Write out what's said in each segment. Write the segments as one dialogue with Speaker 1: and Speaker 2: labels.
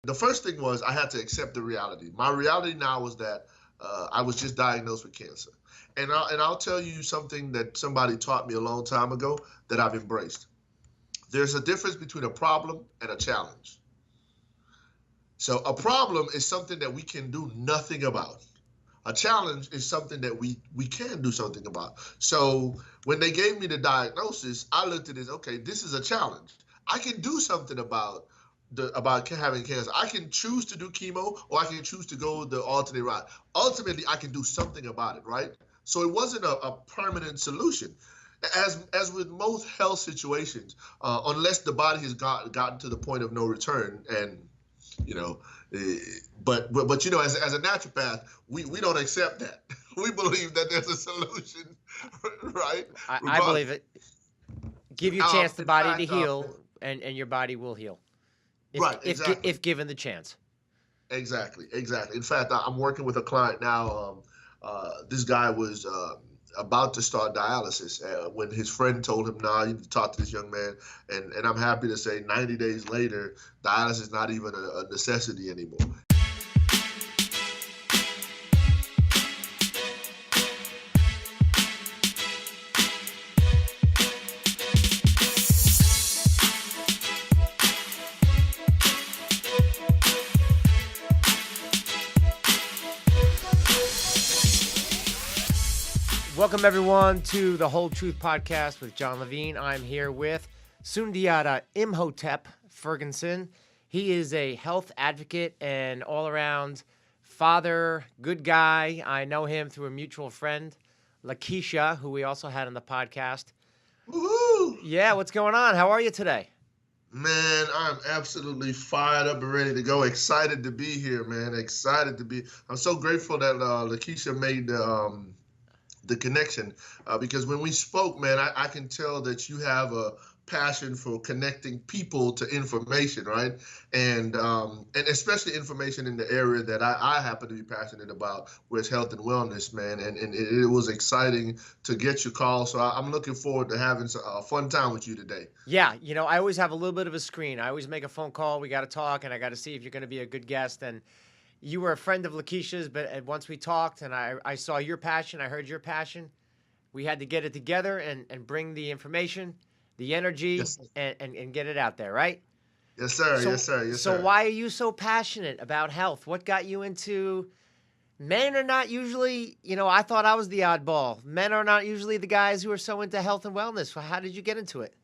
Speaker 1: The first thing was I had to accept the reality. My reality now was that I was just diagnosed with cancer. And I'll tell you something that somebody taught me a long time ago that I've embraced. There's a difference between a problem and a challenge. So a problem is something that we can do nothing about. A challenge is something that we can do something about. So when they gave me the diagnosis, I looked at it as, okay, this is a challenge. I can do something about having cancer. I can choose to do chemo, or I can choose to go the alternate route. Ultimately, I can do something about it, right? So it wasn't a permanent solution. As with most health situations, unless the body has gotten to the point of no return, and you know, eh, but as a naturopath, we don't accept that. We believe that there's a solution, right?
Speaker 2: I believe
Speaker 1: Regardless.
Speaker 2: it. Give your chance the
Speaker 1: In
Speaker 2: body to
Speaker 1: fact,
Speaker 2: heal, and your body will heal
Speaker 1: right, exactly.
Speaker 2: if given the chance.
Speaker 1: Exactly, exactly. In fact, I'm working with a client now. This guy was about to start dialysis when his friend told him, "Nah, you need to talk to this young man." And I'm happy to say, 90 days later, dialysis is not even a necessity anymore.
Speaker 2: Welcome, everyone, to the Whole Truth Podcast with John Levine. I'm here with Sundiata Imhotep Ferguson. He is a health advocate and all-around father, good guy. I know him through a mutual friend, Lakeisha, who we also had on the podcast.
Speaker 1: Woohoo!
Speaker 2: Yeah, what's going on? How are you today?
Speaker 1: Man, I'm absolutely fired up and ready to go. Excited to be here, man. Excited to be. I'm so grateful that Lakeisha made the connection because when we spoke, man, I can tell that you have a passion for connecting people to information, right? And especially information in the area that I happen to be passionate about, where it's health and wellness, man. And it was exciting to get your call. So I'm looking forward to having a fun time with you today.
Speaker 2: Yeah, I always have a little bit of a screen. I always make a phone call. We got to talk, and I got to see if you're going to be a good guest. And you were a friend of Lakeisha's, but once we talked and I saw your passion, I heard your passion, we had to get it together and bring the information, the energy,
Speaker 1: Yes, sir.
Speaker 2: and get it out there, right?
Speaker 1: Yes, sir. Yes,
Speaker 2: So,
Speaker 1: sir. Yes,
Speaker 2: so
Speaker 1: sir.
Speaker 2: why are you so passionate about health? What got you into men are not usually, I thought I was the oddball. Men are not usually the guys who are so into health and wellness. So how did you get into it?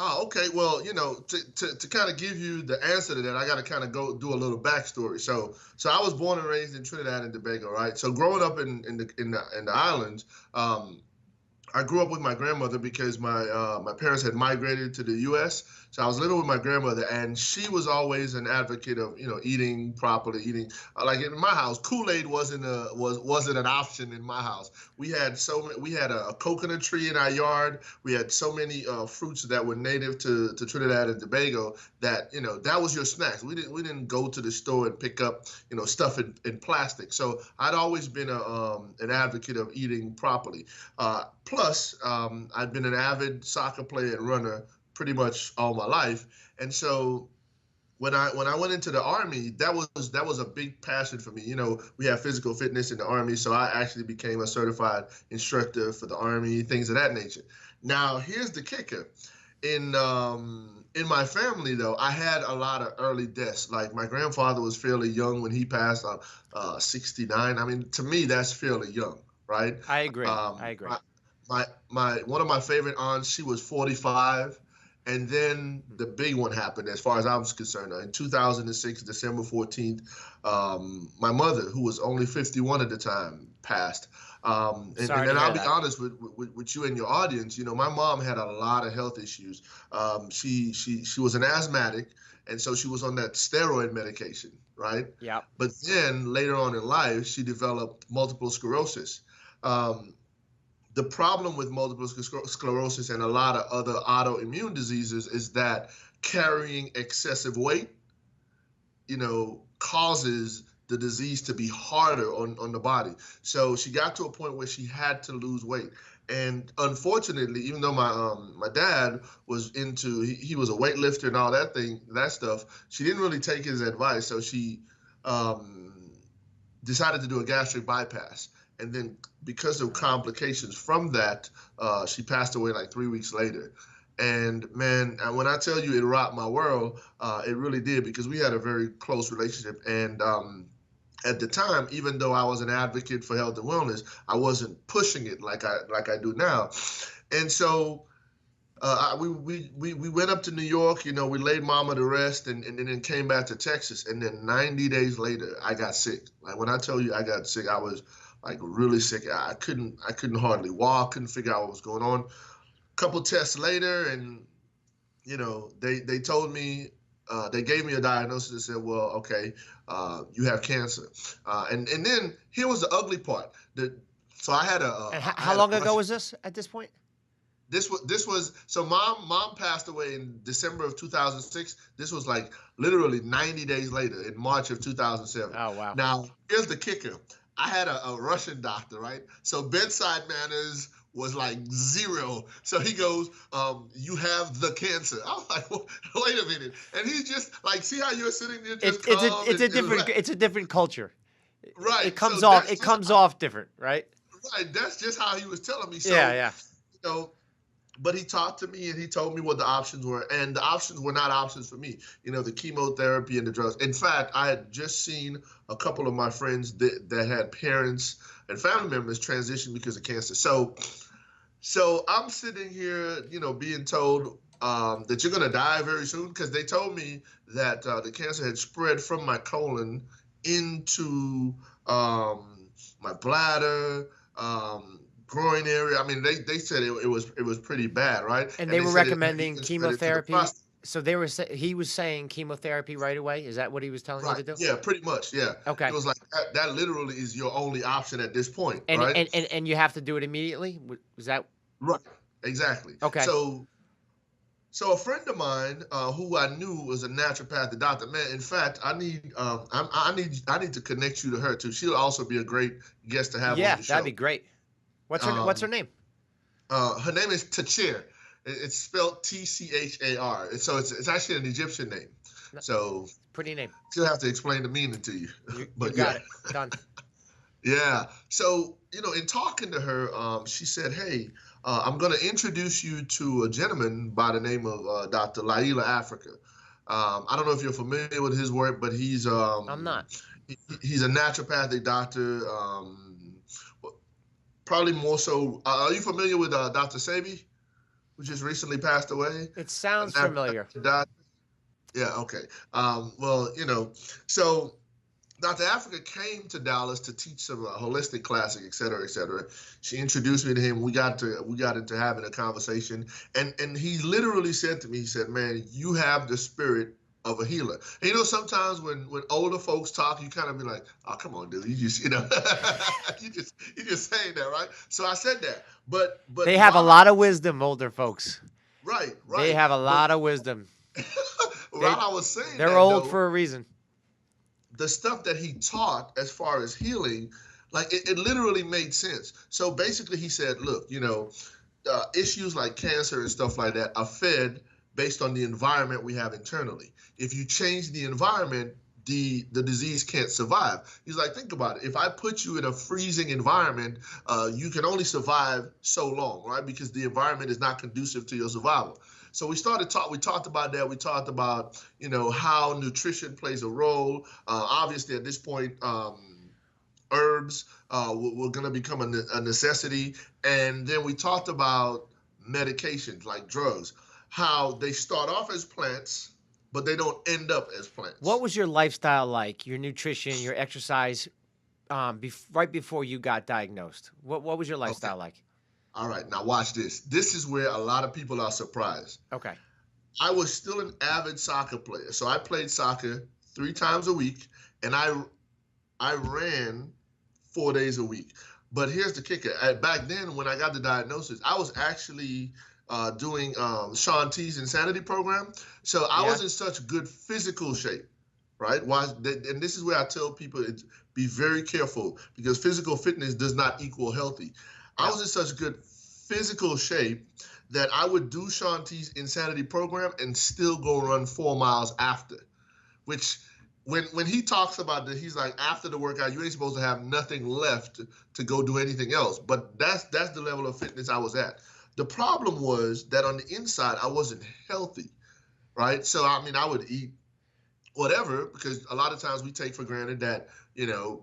Speaker 1: Oh, okay. Well, to kind of give you the answer to that, I got to kind of go do a little backstory. So I was born and raised in Trinidad and Tobago, right? So growing up in the islands, I grew up with my grandmother because my parents had migrated to the U.S. So I was living with my grandmother, and she was always an advocate of eating properly, eating like in my house. Kool-Aid wasn't an option in my house. We had a coconut tree in our yard. We had so many fruits that were native to Trinidad and Tobago that that was your snacks. We didn't go to the store and pick up stuff in plastic. So I'd always been an advocate of eating properly. Plus, I've been an avid soccer player and runner pretty much all my life, and so when I went into the army, that was a big passion for me. We have physical fitness in the army, so I actually became a certified instructor for the army, things of that nature. Now, here's the kicker: in my family, though, I had a lot of early deaths. Like my grandfather was fairly young when he passed, 69. I mean, to me, that's fairly young, right?
Speaker 2: I agree. I
Speaker 1: Um,
Speaker 2: agree.
Speaker 1: my one of my favorite aunts, she was 45, and then the big one happened as far as I was concerned. In 2006, December 14th, my mother, who was only 51 at the time, passed. And
Speaker 2: Sorry to
Speaker 1: and
Speaker 2: hear
Speaker 1: I'll be
Speaker 2: that.
Speaker 1: honest with you and your audience. My mom had a lot of health issues. She was an asthmatic, and so she was on that steroid medication, right?
Speaker 2: Yeah.
Speaker 1: But then later on in life, she developed multiple sclerosis. Um, the problem with multiple sclerosis and a lot of other autoimmune diseases is that carrying excessive weight, causes the disease to be harder on the body. So she got to a point where she had to lose weight. And unfortunately, even though my dad was he was a weightlifter and all that stuff, she didn't really take his advice. So she um, decided to do a gastric bypass. And then because of complications from that, she passed away like 3 weeks later. And man, when I tell you it rocked my world, it really did, because we had a very close relationship. And at the time, even though I was an advocate for health and wellness, I wasn't pushing it like I do now. And so we went up to New York. We laid Mama to rest, and then came back to Texas. And then 90 days later, I got sick. Like, when I tell you I got sick, I was like really sick. I couldn't hardly walk. Couldn't figure out what was going on. Couple tests later, and they told me, they gave me a diagnosis and said, well, okay, you have cancer. And then here was the ugly part. So I had a.
Speaker 2: And how long ago was this at this point?
Speaker 1: This was so mom passed away in December of 2006. This was like literally 90 days later, in March of 2007.
Speaker 2: Oh, wow.
Speaker 1: Now, here's the kicker. I had a Russian doctor, right? So bedside manners was like zero. So he goes, you have the cancer. I'm like, well, wait a minute. And he's just like, see how you're sitting there just calm?
Speaker 2: It's a different culture.
Speaker 1: Right.
Speaker 2: It comes off different, right?
Speaker 1: Right. That's just how he was telling me. So,
Speaker 2: yeah.
Speaker 1: But he talked to me and he told me what the options were. And the options were not options for me. The chemotherapy and the drugs. In fact, I had just seen a couple of my friends that had parents and family members transition because of cancer. So I'm sitting here, being told that you're going to die very soon, because they told me that the cancer had spread from my colon into my bladder, groin area. I mean, they said it was pretty bad, right?
Speaker 2: And they were recommending chemotherapy. So he was saying chemotherapy right away. Is that what he was telling you to do?
Speaker 1: Yeah, pretty much. Yeah.
Speaker 2: Okay.
Speaker 1: It was like that literally is your only option at this point,
Speaker 2: and,
Speaker 1: right?
Speaker 2: And you have to do it immediately. Was that
Speaker 1: right? Exactly.
Speaker 2: Okay.
Speaker 1: So a friend of mine who I knew was a naturopathic doctor. Man, in fact, I need to connect you to her too. She'll also be a great guest to have on the show.
Speaker 2: Yeah, that'd be great. What's her name?
Speaker 1: Her name is Tachir. It's spelled Tchar. So it's actually an Egyptian name. So
Speaker 2: pretty name.
Speaker 1: She'll have to explain the meaning to you.
Speaker 2: But you got it. Done.
Speaker 1: Yeah. So, in talking to her, she said, hey, I'm going to introduce you to a gentleman by the name of Dr. Laila Africa. I don't know if you're familiar with his work, but he's
Speaker 2: I'm not.
Speaker 1: He's a naturopathic doctor. Probably more so. Are you familiar with Dr. Sebi, who just recently passed away?
Speaker 2: It sounds familiar.
Speaker 1: Yeah, okay. Well, so Dr. Africa came to Dallas to teach some holistic classes, et cetera, et cetera. She introduced me to him. We got into having a conversation, and he literally said to me, he said, man, you have the spirit of a healer. And sometimes when older folks talk, you kind of be like, oh, come on, dude, you just, you just saying that, right? So I said that, but
Speaker 2: they have a lot of wisdom, older folks.
Speaker 1: Right.
Speaker 2: They have a lot of wisdom.
Speaker 1: I was saying
Speaker 2: they're old for a reason.
Speaker 1: The stuff that he taught as far as healing, like it literally made sense. So basically he said, look, issues like cancer and stuff like that are fed based on the environment we have internally. If you change the environment, the disease can't survive. He's like, think about it. If I put you in a freezing environment, you can only survive so long, right? Because the environment is not conducive to your survival. So we talked about that. We talked about, how nutrition plays a role. Obviously, at this point, herbs were going to become a necessity. And then we talked about medications like drugs, how they start off as plants, but they don't end up as plants.
Speaker 2: What was your lifestyle like, your nutrition, your exercise, right before you got diagnosed? What was your lifestyle like?
Speaker 1: All right, now watch this. This is where a lot of people are surprised.
Speaker 2: Okay.
Speaker 1: I was still an avid soccer player. So I played soccer 3 times a week, and I ran 4 days a week. But here's the kicker. Back then, when I got the diagnosis, I was actually doing Sean T's Insanity program. So I was in such good physical shape, right? And this is where I tell people, be very careful, because physical fitness does not equal healthy. I was in such good physical shape that I would do Shaun T's Insanity program and still go run 4 miles after. Which, when he talks about that, he's like, after the workout, you ain't supposed to have nothing left to go do anything else. But that's the level of fitness I was at. The problem was that on the inside, I wasn't healthy, right? So, I mean, I would eat whatever, because a lot of times we take for granted that,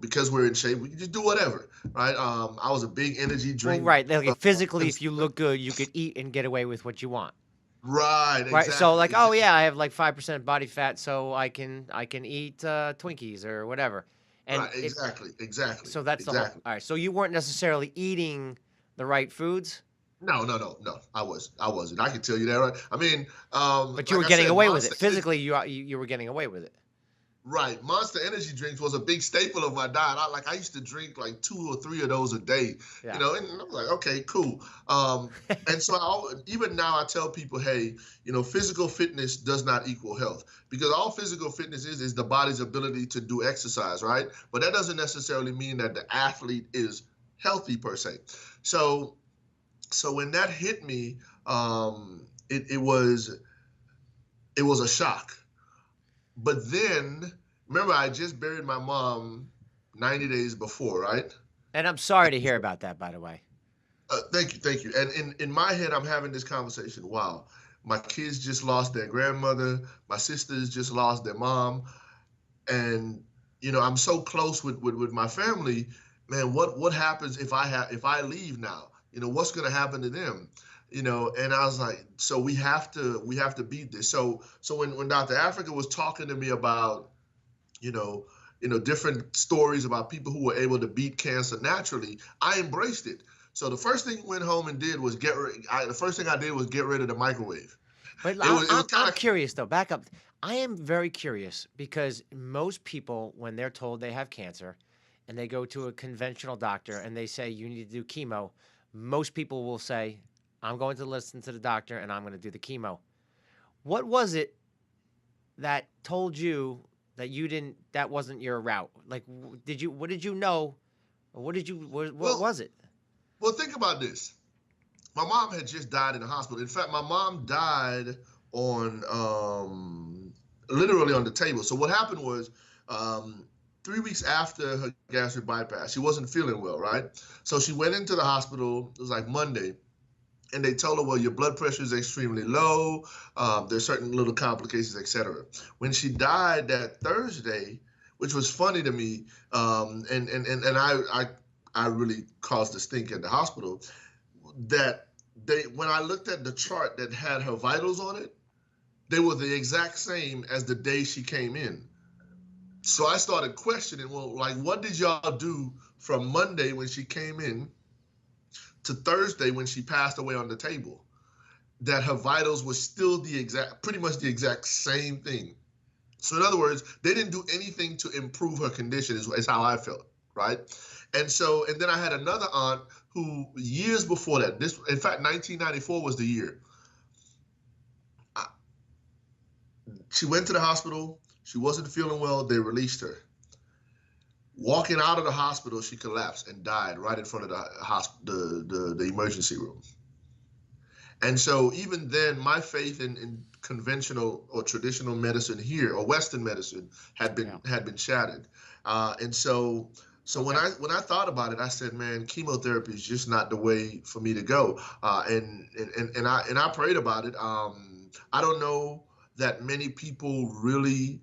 Speaker 1: because we're in shape, we can just do whatever, right? I was a big energy
Speaker 2: Well,
Speaker 1: drink.
Speaker 2: right. Like physically, if you look good, you could eat and get away with what you want.
Speaker 1: Right,
Speaker 2: Right. So
Speaker 1: exactly.
Speaker 2: like, oh yeah, I have like 5% body fat, so I can eat Twinkies or whatever. And
Speaker 1: Right, exactly.
Speaker 2: so that's the whole. All right. So you weren't necessarily eating the right foods,
Speaker 1: No. I wasn't. I can tell you that, right? I mean,
Speaker 2: but you
Speaker 1: like
Speaker 2: were
Speaker 1: I
Speaker 2: getting
Speaker 1: said,
Speaker 2: away with it.
Speaker 1: Monster Energy,
Speaker 2: Physically, you were getting away with it.
Speaker 1: right? Monster Energy drinks was a big staple of my diet. I used to drink like 2 or 3 of those a day,
Speaker 2: Yeah.
Speaker 1: and I was like, okay, cool. And so even now I tell people, hey, physical fitness does not equal health, because all physical fitness is the body's ability to do exercise, right? But that doesn't necessarily mean that the athlete is healthy per se. So when that hit me, it was a shock. But then, remember, I just buried my mom 90 days before, right?
Speaker 2: And I'm sorry to hear about that, by the way.
Speaker 1: Thank you. And in my head, I'm having this conversation. Wow, my kids just lost their grandmother. My sisters just lost their mom, and I'm so close with my family. Man, what happens if I leave now? What's going to happen to them? And I was like, so we have to beat this. So when Dr. Africa was talking to me about, different stories about people who were able to beat cancer naturally, I embraced it. So the first thing I went home and did was the first thing I did was get rid of the microwave.
Speaker 2: But I'm curious though. Back up. I am very curious, because most people, when they're told they have cancer, and they go to a conventional doctor and they say you need to do chemo, most people will say, I'm going to listen to the doctor and I'm going to do the chemo. What was it that told you that that wasn't your route? Like, what did you know? Or what was it?
Speaker 1: Well, think about this. My mom had just died in the hospital. In fact, my mom died on literally on the table. So what happened was, 3 weeks after her gastric bypass, she wasn't feeling well, right? So she went into the hospital. It was like Monday. And they told her, well, your blood pressure is extremely low. There's certain little complications, etc. When she died that Thursday, which was funny to me, and I really caused a stink at the hospital, that when I looked at the chart that had her vitals on it, they were the exact same as the day she came in. So I started questioning, well, like, what did y'all do from Monday when she came in to Thursday when she passed away on the table, that her vitals was still pretty much the exact same thing? So in other words, they didn't do anything to improve her condition, is how I felt, right? And then I had another aunt who years before that, in fact, 1994 was the year. She went to the hospital. She wasn't feeling well. They released her. Walking out of the hospital, she collapsed and died right in front of the emergency room. And so even then, my faith in conventional or traditional medicine here, or Western medicine, had been shattered. And so when I thought about it, I said, man, chemotherapy is just not the way for me to go. And I prayed about it. I don't know that many people really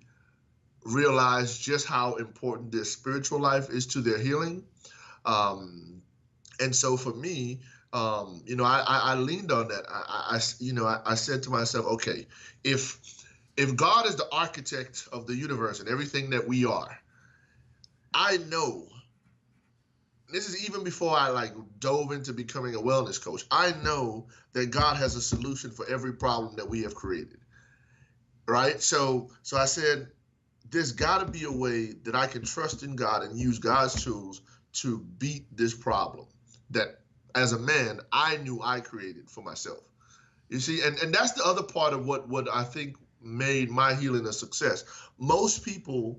Speaker 1: realize just how important their spiritual life is to their healing. And so for me, I leaned on that. I said to myself, okay, if God is the architect of the universe and everything that we are, I know, this is even before I dove into becoming a wellness coach, I know that God has a solution for every problem that we have created, right? So I said, there's got to be a way that I can trust in God and use God's tools to beat this problem that, as a man, I knew I created for myself. You see, and that's the other part of what I think made my healing a success. Most people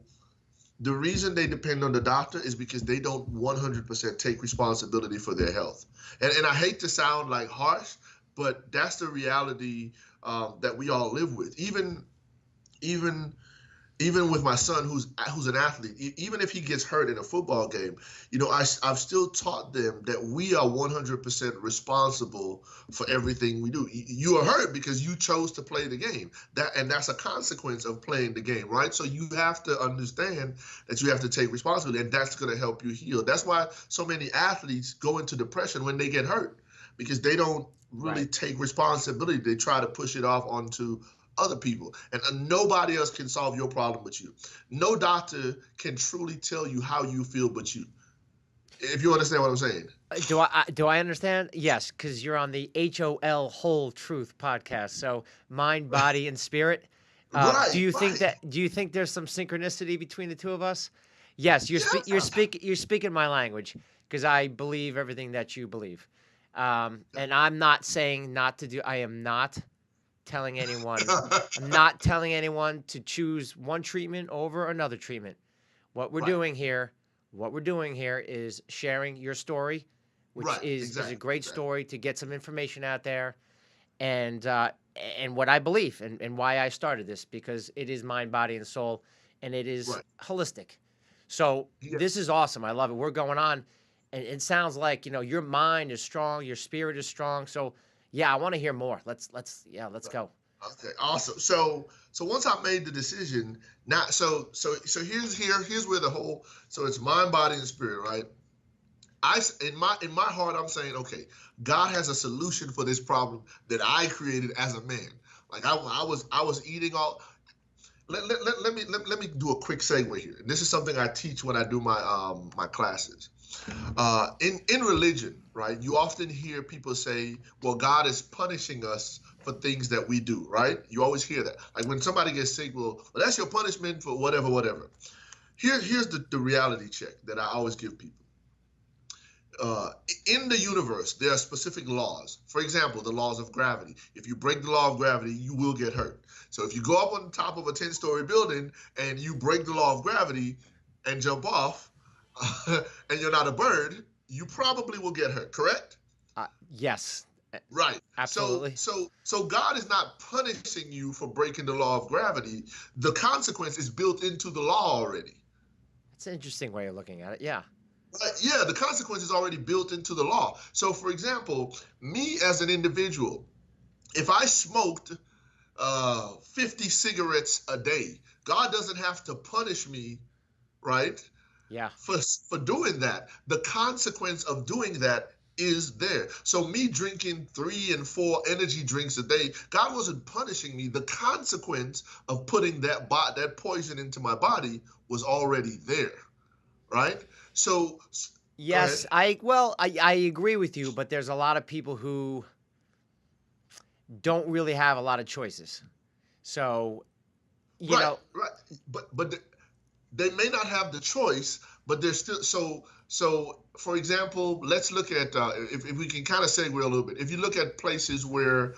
Speaker 1: The reason they depend on the doctor is because they don't 100% take responsibility for their health. And I hate to sound like harsh, but that's the reality that we all live with. Even even with my son who's an athlete, even if he gets hurt in a football game, I've still taught them that we are 100% responsible for everything we do. You are hurt because you chose to play the game, and that's a consequence of playing the game, right? So you have to understand that you have to take responsibility, and that's going to help you heal. That's why so many athletes go into depression when they get hurt, because they don't really take responsibility. They try to push it off onto other people, and nobody else can solve your problem but you. No doctor can truly tell you how you feel but you. If you understand what I'm saying.
Speaker 2: Do I understand? Yes, because you're on the HOL Whole Truth podcast. So mind, body, and spirit.
Speaker 1: Right.
Speaker 2: Do you think there's some synchronicity between the two of us? Yes, you're speaking my language, because I believe everything that you believe. And I'm not saying not to do. I am not telling anyone. I'm not telling anyone to choose one treatment over another treatment. What we're doing here is sharing your story, which is a great story to get some information out there, and what I believe and why I started this, because it is mind, body, and soul, and it is holistic. So this is awesome. I love it. We're going on, and it sounds like your mind is strong, your spirit is strong. So yeah, I want to hear more. Let's go.
Speaker 1: Okay, awesome. So once I made the decision, so here's where the whole, so it's mind, body, and spirit, right? In my heart, I'm saying, okay, God has a solution for this problem that I created as a man. Like I was eating all. Let me do a quick segue here. This is something I teach when I do my classes. In religion, right, you often hear people say, well, God is punishing us for things that we do, right? You always hear that. Like when somebody gets sick, well, that's your punishment for whatever. Here's the reality check that I always give people. In the universe, there are specific laws. For example, the laws of gravity. If you break the law of gravity, you will get hurt. So if you go up on top of a 10-story building and you break the law of gravity and jump off, and you're not a bird, you probably will get hurt, correct?
Speaker 2: Yes.
Speaker 1: Right.
Speaker 2: Absolutely.
Speaker 1: So God is not punishing you for breaking the law of gravity. The consequence is built into the law already.
Speaker 2: That's an interesting way of looking at it. Yeah.
Speaker 1: Yeah, the consequence is already built into the law. So, for example, me as an individual, if I smoked 50 cigarettes a day, God doesn't have to punish me, right?
Speaker 2: Yeah.
Speaker 1: For doing that. The consequence of doing that is there. So me drinking 3 and 4 energy drinks a day, God wasn't punishing me. The consequence of putting that poison into my body was already there, right? So
Speaker 2: yes, I agree with you, but there's a lot of people who don't really have a lot of choices. So, you know,
Speaker 1: right. But they may not have the choice, but they're still so. For example, let's look at if we can kind of segue a little bit. If you look at places where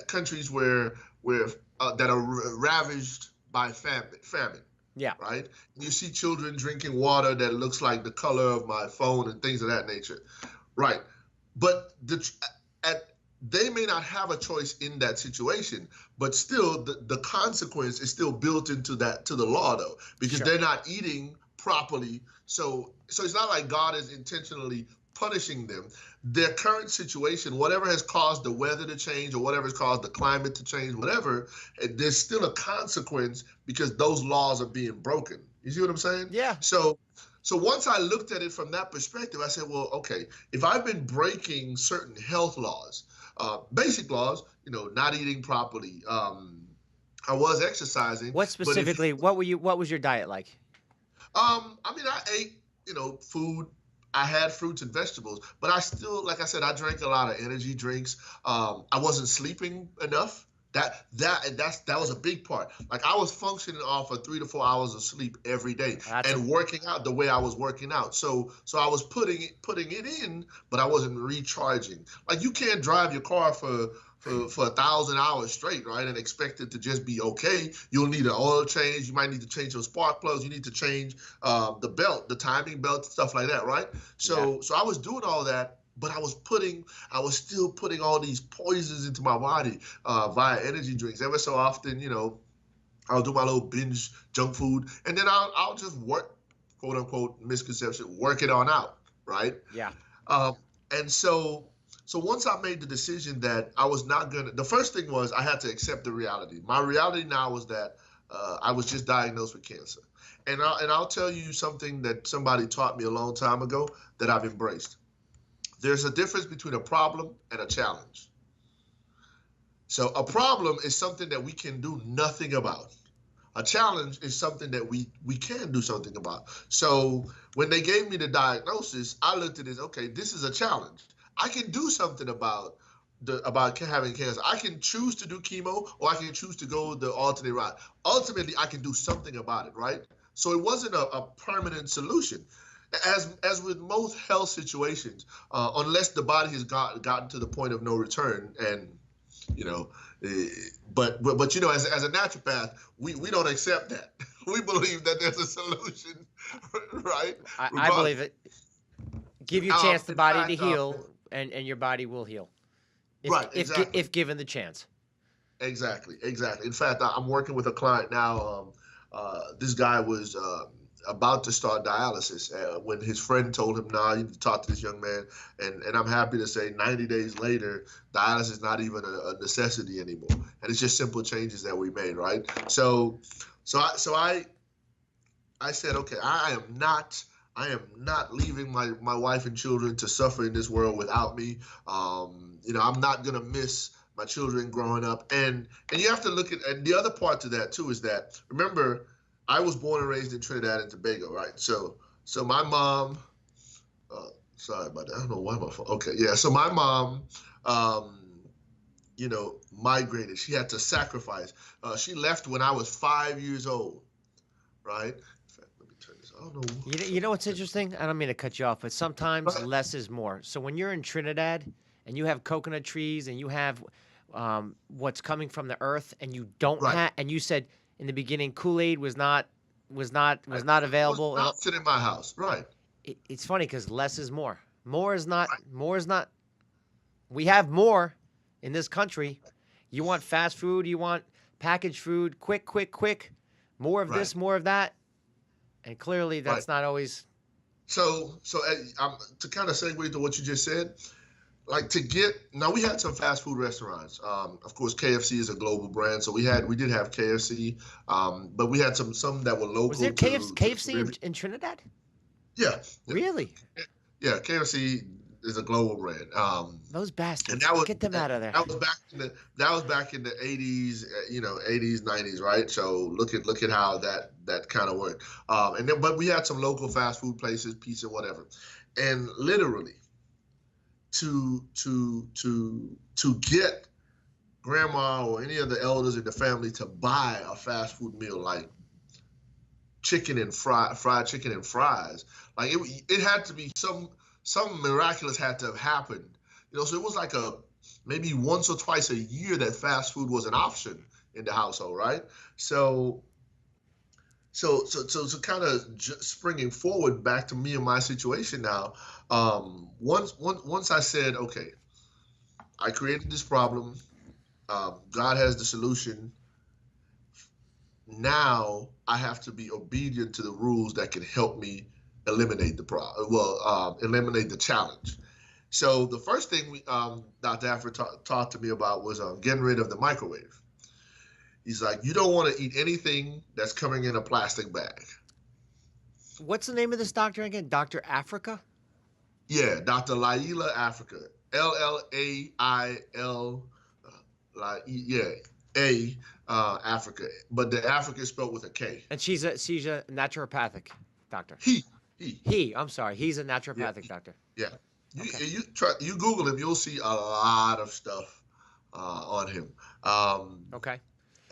Speaker 1: countries where that are ravaged by famine.
Speaker 2: Yeah.
Speaker 1: Right. You see children drinking water that looks like the color of my phone and things of that nature. Right. But they may not have a choice in that situation, but still the consequence is still built into the law, though, because they're not eating properly. So it's not like God is intentionally punishing them. Their current situation, whatever has caused the weather to change or whatever has caused the climate to change, whatever, there's still a consequence because those laws are being broken. You see what I'm saying?
Speaker 2: Yeah.
Speaker 1: So once I looked at it from that perspective, I said, well, okay, if I've been breaking certain health laws, basic laws, not eating properly, I was exercising.
Speaker 2: What specifically? What was your diet like?
Speaker 1: I mean, I ate, food. I had fruits and vegetables, but I still, like I said, I drank a lot of energy drinks. I wasn't sleeping enough. That was a big part. Like I was functioning off of 3 to 4 hours of sleep every day and working out the way I was working out. So I was putting it in, but I wasn't recharging. Like you can't drive your car for for 1,000 hours straight, right, and expect it to just be okay. You'll need an oil change. You might need to change those spark plugs. You need to change the belt, the timing belt, stuff like that, right? So I was doing all that, but I was still putting all these poisons into my body via energy drinks. Ever so often, I'll do my little binge junk food, and then I'll just work, quote unquote, misconception, work it on out, right?
Speaker 2: Yeah.
Speaker 1: And so once I made the decision that I was not gonna, the first thing was I had to accept the reality. My reality now was that I was just diagnosed with cancer, and I'll tell you something that somebody taught me a long time ago that I've embraced. There's a difference between a problem and a challenge. So a problem is something that we can do nothing about. A challenge is something that we can do something about. So when they gave me the diagnosis, I looked at it as, okay, this is a challenge. I can do something about having cancer. I can choose to do chemo, or I can choose to go the alternate route. Ultimately, I can do something about it, right? So it wasn't a permanent solution. As with most health situations, unless the body has gotten to the point of no return, and but as a naturopath, we don't accept that. We believe that there's a solution, right?
Speaker 2: I believe it. Give you a chance the body to heal, and your body will heal. If given the chance.
Speaker 1: Exactly. In fact, I'm working with a client now. This guy was about to start dialysis when his friend told him, "Nah, you need to talk to this young man." And I'm happy to say, 90 days later, dialysis is not even a necessity anymore, and it's just simple changes that we made, right? So I said, okay, I am not leaving my wife and children to suffer in this world without me. I'm not gonna miss my children growing up, and you have to look at, and the other part to that too is that, remember, I was born and raised in Trinidad and Tobago, right? So my mom, sorry about that. I don't know why my phone. Okay, yeah. So my mom, migrated. She had to sacrifice. She left when I was 5 years old, right? In fact, let me turn this. I don't know.
Speaker 2: You know what's interesting? I don't mean to cut you off, but sometimes less is more. So when you're in Trinidad and you have coconut trees and you have what's coming from the earth, and you don't have, and you said in the beginning, Kool-Aid was not available.
Speaker 1: It was not in my house, right?
Speaker 2: It's funny because less is more. More is not. We have more in this country. You want fast food. You want packaged food. Quick. More of this, more of that, and clearly that's not always.
Speaker 1: So to kind of segue to what you just said. Now we had some fast food restaurants. Of course, KFC is a global brand, so we did have KFC, but we had some that were local.
Speaker 2: Was there KFC in Trinidad?
Speaker 1: Yeah.
Speaker 2: Really?
Speaker 1: Yeah, KFC is a global brand.
Speaker 2: Those bastards!
Speaker 1: And
Speaker 2: Get them out of there.
Speaker 1: That was back in the 80s, 80s, 90s, right? So look at how that kind of worked. But we had some local fast food places, pizza, whatever, and literally, to get grandma or any of the elders in the family to buy a fast food meal like fried chicken and fries, like it had to be some miraculous had to have happened, so it was like maybe once or twice a year that fast food was an option in the household, right? So kind of springing forward back to me and my situation now, once I said, okay, I created this problem, God has the solution. Now I have to be obedient to the rules that can help me eliminate the problem. Eliminate the challenge. So the first thing Dr. Afra talked to me about was getting rid of the microwave. He's like, you don't want to eat anything that's coming in a plastic bag.
Speaker 2: What's the name of this doctor again? Dr. Africa?
Speaker 1: Yeah, Dr. Laila Africa. Lail, Africa. But the Africa is spelled with a K.
Speaker 2: And she's a naturopathic doctor. I'm sorry. He's a naturopathic doctor.
Speaker 1: Yeah. You Google him, you'll see a lot of stuff on him.
Speaker 2: Okay.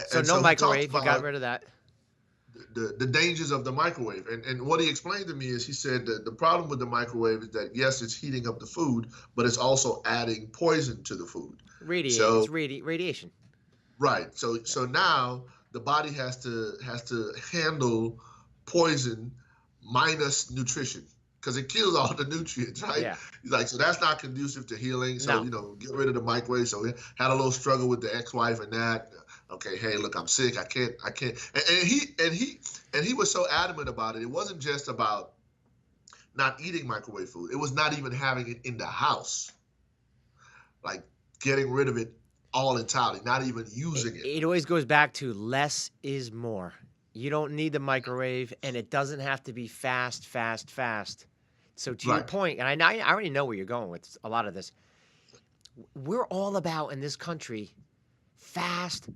Speaker 2: So no microwave. You got rid of that.
Speaker 1: the dangers of the microwave. And what he explained to me is he said that the problem with the microwave is that yes, it's heating up the food, but it's also adding poison to the food. So
Speaker 2: Radiation.
Speaker 1: right. So now the body has to handle poison minus nutrition because it kills all the nutrients, right?
Speaker 2: Yeah.
Speaker 1: He's like, so that's not conducive to healing. So
Speaker 2: No.
Speaker 1: get rid of the microwave. So he had a little struggle with the ex-wife and that. Okay, hey, look, I'm sick. I can't. And he was so adamant about it. It wasn't just about not eating microwave food. It was not even having it in the house, like getting rid of it all entirely, not even using it.
Speaker 2: It always goes back to less is more. You don't need the microwave, and it doesn't have to be fast. So to your point, and I already know where you're going with a lot of this. We're all about in this country fast.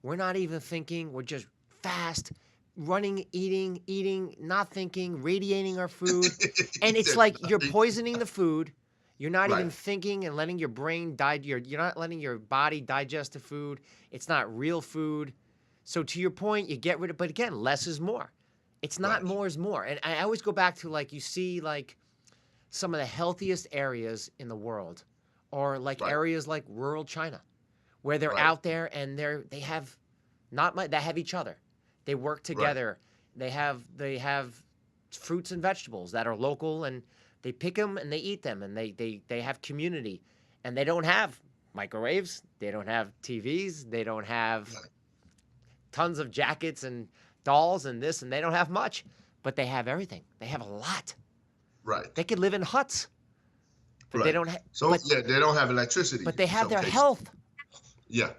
Speaker 2: We're not even thinking. We're just fast, running, eating, not thinking, radiating our food. And it's like you're poisoning the food. You're not even thinking and letting your brain you're not letting your body digest the food. It's not real food. So to your point, you get rid of, but again, less is more. It's not more is more. And I always go back to like, you see like some of the healthiest areas in the world or like areas like rural China where they're out there and they have each other. They work together. They have fruits and vegetables that are local and they pick them and they eat them and they have community and they don't have microwaves. They don't have TVs. They don't have tons of jackets and dolls and this and they don't have much, but they have everything. They have a lot.
Speaker 1: Right.
Speaker 2: They could live in huts, but they don't have.
Speaker 1: They don't have electricity.
Speaker 2: But they have their health.
Speaker 1: Yeah.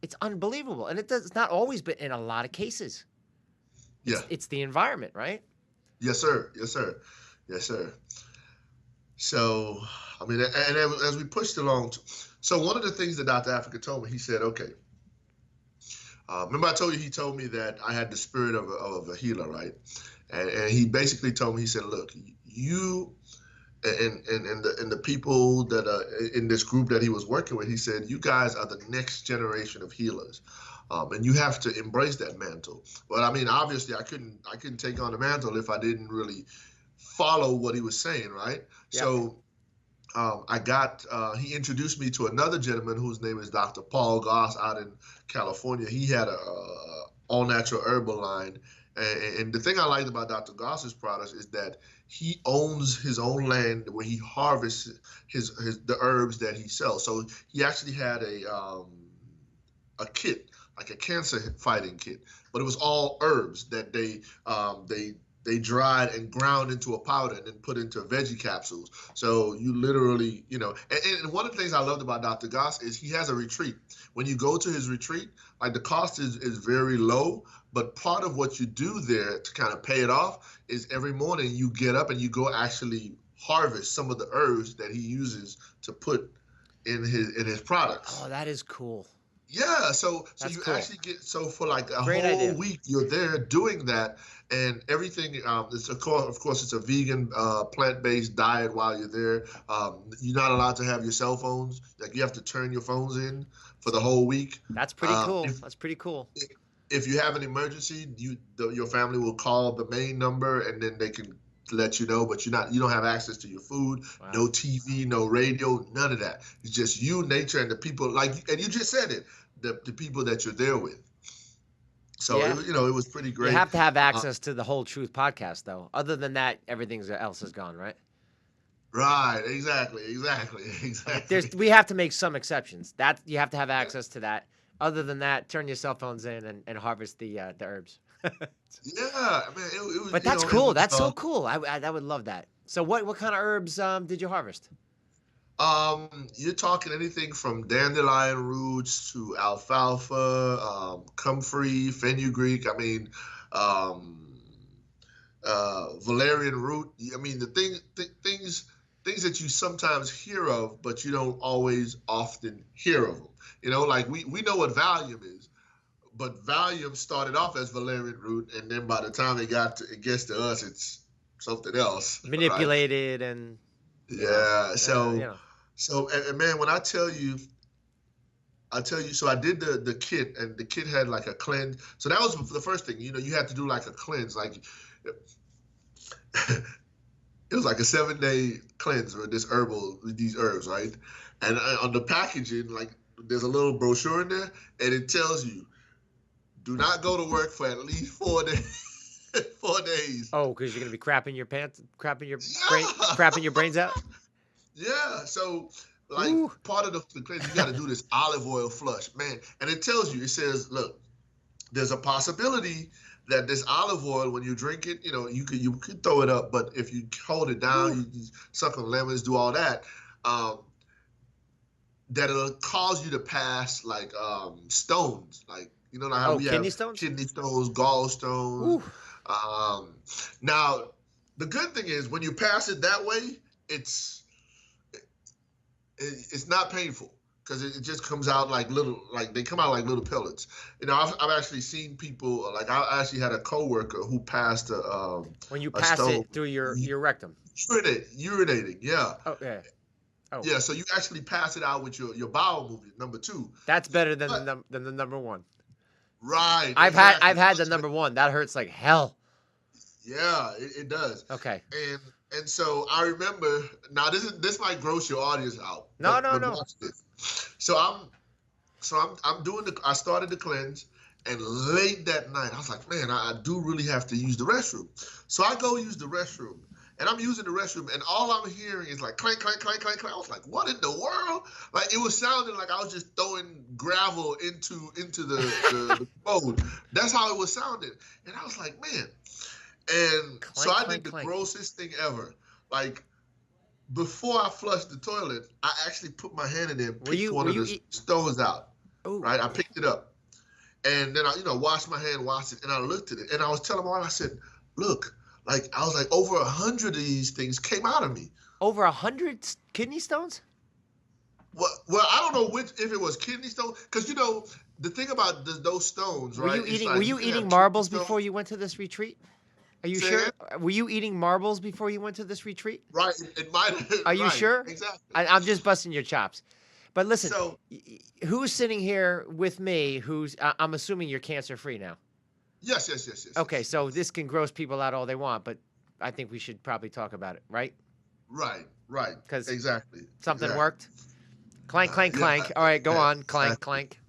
Speaker 2: It's unbelievable, and it's not always, but in a lot of cases. It's the environment, right?
Speaker 1: Yes, sir. So, I mean, and as we pushed along, so one of the things that Dr. Africa told me, he said, okay, remember I told you, he told me that I had the spirit of a healer, right? And he basically told me, he said, look, you and the people that are in this group that he was working with, he said, you guys are the next generation of healers. And you have to embrace that mantle. But I mean, obviously, I couldn't take on the mantle if I didn't really follow what he was saying, right? Yep. So he introduced me to another gentleman whose name is Dr. Paul Goss out in California. He had a all-natural herbal line. And the thing I liked about Dr. Goss's products is that he owns his own land where he harvests the herbs that he sells. So he actually had a kit, like a cancer fighting kit, but it was all herbs that they dried and ground into a powder and then put into veggie capsules. So you literally, and one of the things I loved about Dr. Goss is he has a retreat. When you go to his retreat, like the cost is very low, but part of what you do there to kind of pay it off is every morning you get up and you go actually harvest some of the herbs that he uses to put in his products.
Speaker 2: Oh, that is cool.
Speaker 1: Yeah, so
Speaker 2: That's
Speaker 1: you
Speaker 2: cool.
Speaker 1: actually get, so for like a
Speaker 2: Great
Speaker 1: whole
Speaker 2: idea.
Speaker 1: week you're there doing that, and everything. It's of course it's a vegan, plant-based diet while you're there. You're not allowed to have your cell phones. Like you have to turn your phones in for the whole week.
Speaker 2: That's pretty cool. That's pretty cool.
Speaker 1: If you have an emergency, your family will call the main number and then they can let you know, but you don't have access to your food. Wow. No TV, no radio, none of that. It's just you, nature, and the people and you just said it, the people that you're there with. So it was pretty great.
Speaker 2: You have to have access to the Whole Truth podcast, though. Other than that, everything else is gone, right?
Speaker 1: Right. Exactly.
Speaker 2: We have to make some exceptions. That you have to have access to that. Other than that, turn your cell phones in and harvest the herbs.
Speaker 1: Yeah, I mean, it was.
Speaker 2: But that's cool. That's so cool. I would love that. So what kind of herbs did you harvest?
Speaker 1: You're talking anything from dandelion roots to alfalfa, comfrey, fenugreek. I mean, valerian root. I mean, the things that you sometimes hear of, but you don't always often hear of them. Like we know what Valium is, but Valium started off as valerian root, and then by the time it gets to us, it's something else.
Speaker 2: Manipulated, right? And
Speaker 1: So, and man, when I tell you, I'll tell you. So I did the kit, and the kit had like a cleanse. So that was the first thing. You had to do like a cleanse, like it was like a 7-day cleanse with these herbs, right? And on the packaging, like there's a little brochure in there, and it tells you, do not go to work for at least 4 days. 4 days.
Speaker 2: Oh, because you're gonna be crapping your pants, crapping your
Speaker 1: Yeah.
Speaker 2: crapping your brains out.
Speaker 1: Yeah. So like
Speaker 2: Ooh.
Speaker 1: part of the cleanse, you got to do this olive oil flush, man. And it tells you, it says, look, there's a possibility that this olive oil, when you drink it, you could throw it up, but if you hold it down, you suck on lemons, do all that, that it'll cause you to pass like stones, like how we
Speaker 2: kidney
Speaker 1: have
Speaker 2: stones,
Speaker 1: gallstones. Now, the good thing is when you pass it that way, it's not painful because it just comes out like they come out like little pellets. I've actually seen people, like I actually had a coworker who passed
Speaker 2: when you pass it through your rectum.
Speaker 1: Urinating, yeah.
Speaker 2: Oh yeah. Oh.
Speaker 1: Yeah, so you actually pass it out with your bowel movement, number 2.
Speaker 2: That's better than the number 1.
Speaker 1: Right.
Speaker 2: I've had the number 1. That hurts like hell.
Speaker 1: Yeah, it does.
Speaker 2: Okay.
Speaker 1: And so I remember, now this might gross your audience out.
Speaker 2: No.
Speaker 1: Watch this. So I'm doing I started the cleanse, and late that night I was like, man, I do really have to use the restroom. So I go use the restroom. And I'm using the restroom, and all I'm hearing is like clank, clank, clank, clank, clank. I was like, what in the world? Like, it was sounding like I was just throwing gravel into the bowl. That's how it was sounding. And I was like, man. And
Speaker 2: clank,
Speaker 1: so I
Speaker 2: clank,
Speaker 1: did the
Speaker 2: clank.
Speaker 1: grossest thing ever. Like, before I flushed the toilet, I actually put my hand in there and picked one of the stones out.
Speaker 2: Ooh.
Speaker 1: Right? I picked it up. And then I, washed my hand, washed it, and I looked at it. And I was telling my wife, I said, look, like, I was like, over 100 of these things came out of me.
Speaker 2: Over 100 kidney stones?
Speaker 1: Well, I don't know if it was kidney stones, because the thing about those stones, right?
Speaker 2: Were you eating marbles before you went to this retreat? Are you sure? Were you eating marbles before you went to this retreat?
Speaker 1: Right. It might have.
Speaker 2: Are you sure?
Speaker 1: Exactly.
Speaker 2: I'm just busting your chops. But listen, who's sitting here with me? I'm assuming you're cancer free now.
Speaker 1: Yes.
Speaker 2: Okay, so this can gross people out all they want, but I think we should probably talk about it, right?
Speaker 1: Right.
Speaker 2: Because
Speaker 1: exactly.
Speaker 2: Something worked. Clank, clank, clank. All right, go on. Clank, clank.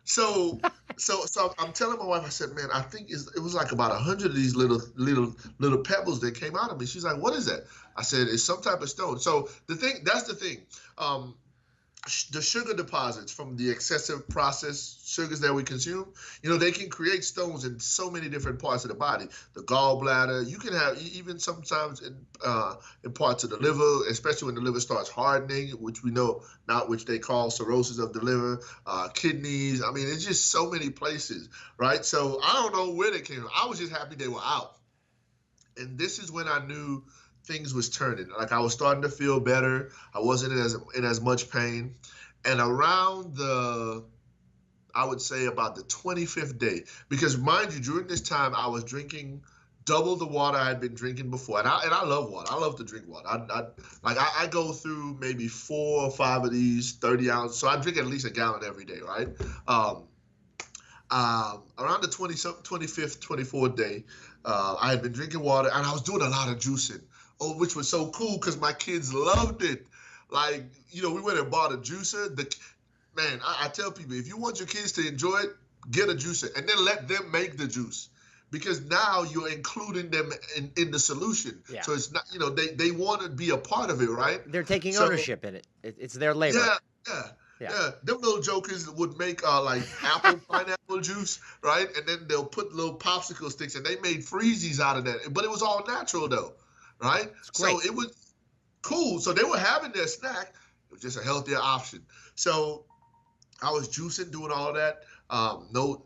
Speaker 1: So I'm telling my wife, I said, man, I think it was like about 100 of these little pebbles that came out of me. She's like, what is that? I said, it's some type of stone. So that's the thing. The sugar deposits from the excessive processed sugars that we consume, they can create stones in so many different parts of the body. The gallbladder, you can have even sometimes in parts of the liver, especially when the liver starts hardening, which we know not, which they call cirrhosis of the liver, kidneys. I mean, it's just so many places, right? So I don't know where they came from. I was just happy they were out. And this is when I knew things was turning. Like, I was starting to feel better. I wasn't in as much pain. And around I would say about the 25th day, because mind you, during this time I was drinking double the water I had been drinking before. And I love water. I love to drink water. I go through maybe 4 or 5 of these 30 ounces. So I drink at least a gallon every day, right? Around the 25th, 24th day, I had been drinking water, and I was doing a lot of juicing. Which was so cool because my kids loved it. Like, we went and bought a juicer. Man, I tell people, if you want your kids to enjoy it, get a juicer and then let them make the juice, because now you're including them in the solution.
Speaker 2: Yeah.
Speaker 1: So it's not, they want to be a part of it, right?
Speaker 2: They're taking ownership in it. It's their labor.
Speaker 1: Yeah. Them little jokers would make like apple pineapple juice, right? And then they'll put little popsicle sticks, and they made freezies out of that. But it was all natural though. Right? So it was cool. So they were having their snack. It was just a healthier option. So I was juicing, doing all that. No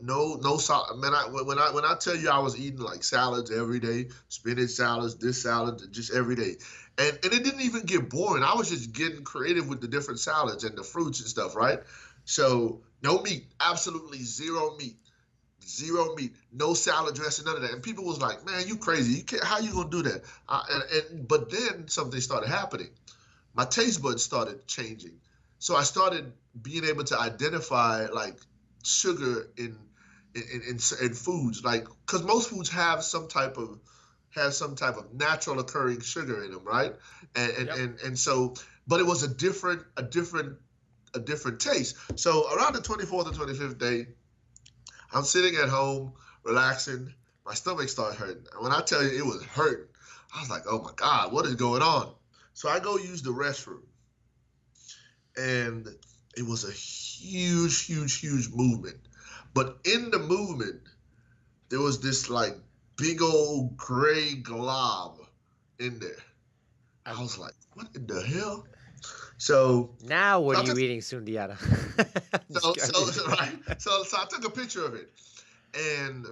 Speaker 1: salt. Man, when I tell you I was eating like salads every day, spinach salads, this salad, just every day. And it didn't even get boring. I was just getting creative with the different salads and the fruits and stuff, right? So no meat, absolutely zero meat. No salad dressing, none of that. And people was like, man, you crazy. How you going to do that? But then something started happening. My taste buds started changing. So I started being able to identify like sugar in foods, like because most foods have some type of natural occurring sugar in them, right?
Speaker 2: Yep.
Speaker 1: And so, but it was a different taste. So around the 24th or 25th day, I'm sitting at home relaxing. My stomach started hurting. And when I tell you it was hurting, I was like, oh my God, what is going on? So I go use the restroom. And it was a huge, huge, huge movement. But in the movement, there was this like big old gray glob in there. I was like, what in the hell? So,
Speaker 2: Now,
Speaker 1: so
Speaker 2: what
Speaker 1: I
Speaker 2: are you
Speaker 1: took,
Speaker 2: eating, Sundiata?
Speaker 1: right. So I took a picture of it, and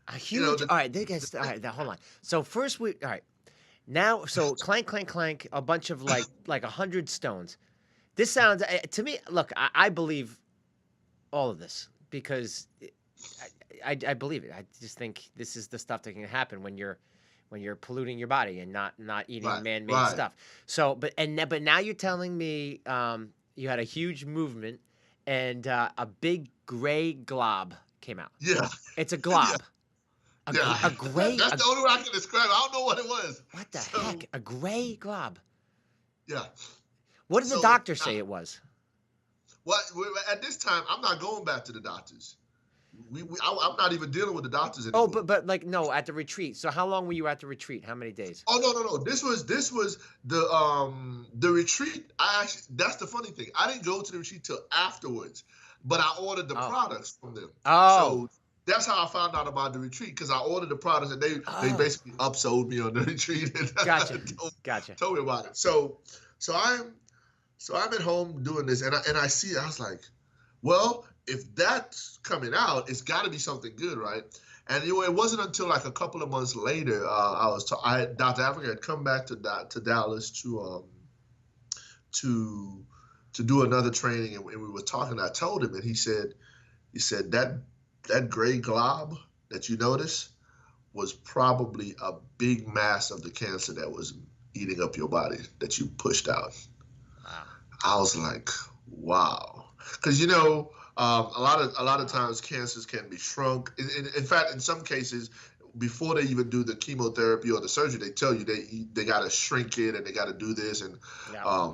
Speaker 2: A
Speaker 1: you know
Speaker 2: huge.
Speaker 1: the
Speaker 2: All right, they guys. All right, now hold on. So first we. All right, now so clank, clank, clank. A bunch of like 100 stones. This sounds to me. Look, I believe all of this because I believe it. I just think this is the stuff that can happen when you're polluting your body and not eating
Speaker 1: right,
Speaker 2: man-made
Speaker 1: right,
Speaker 2: stuff. So, but now you're telling me you had a huge movement and a big gray glob came out.
Speaker 1: yeah,
Speaker 2: It's a
Speaker 1: yeah,
Speaker 2: glob.
Speaker 1: yeah.
Speaker 2: A gray.
Speaker 1: That's the only way I can describe it. I don't know what it was.
Speaker 2: What the
Speaker 1: So
Speaker 2: heck? A gray glob.
Speaker 1: yeah,
Speaker 2: What did the
Speaker 1: so
Speaker 2: doctor say it was?
Speaker 1: what at this time I'm not going back to the doctors. I'm not even dealing with the doctors
Speaker 2: Oh,
Speaker 1: anymore.
Speaker 2: but like no, at the retreat. So how long were you at the retreat? How many days?
Speaker 1: Oh no. This was the retreat. I actually that's the funny thing. I didn't go to the retreat till afterwards, but I ordered the
Speaker 2: Oh.
Speaker 1: products from them.
Speaker 2: Oh.
Speaker 1: So that's how I found out about the retreat because I ordered the products and they
Speaker 2: Oh.
Speaker 1: basically upsold me on the retreat and
Speaker 2: Gotcha.
Speaker 1: told,
Speaker 2: Gotcha.
Speaker 1: told me about it. So I'm at home doing this and I see it. I was like, well, if that's coming out, it's got to be something good, right? And it wasn't until like a couple of months later, Dr. Africa had come back to Dallas to do another training, and we were talking. I told him, and he said that gray glob that you notice was probably a big mass of the cancer that was eating up your body that you pushed out.
Speaker 2: Wow.
Speaker 1: I was like, wow, because a lot of times cancers can be shrunk. In fact, in some cases, before they even do the chemotherapy or the surgery, they tell you they got to shrink it and they got to do this
Speaker 2: Yeah.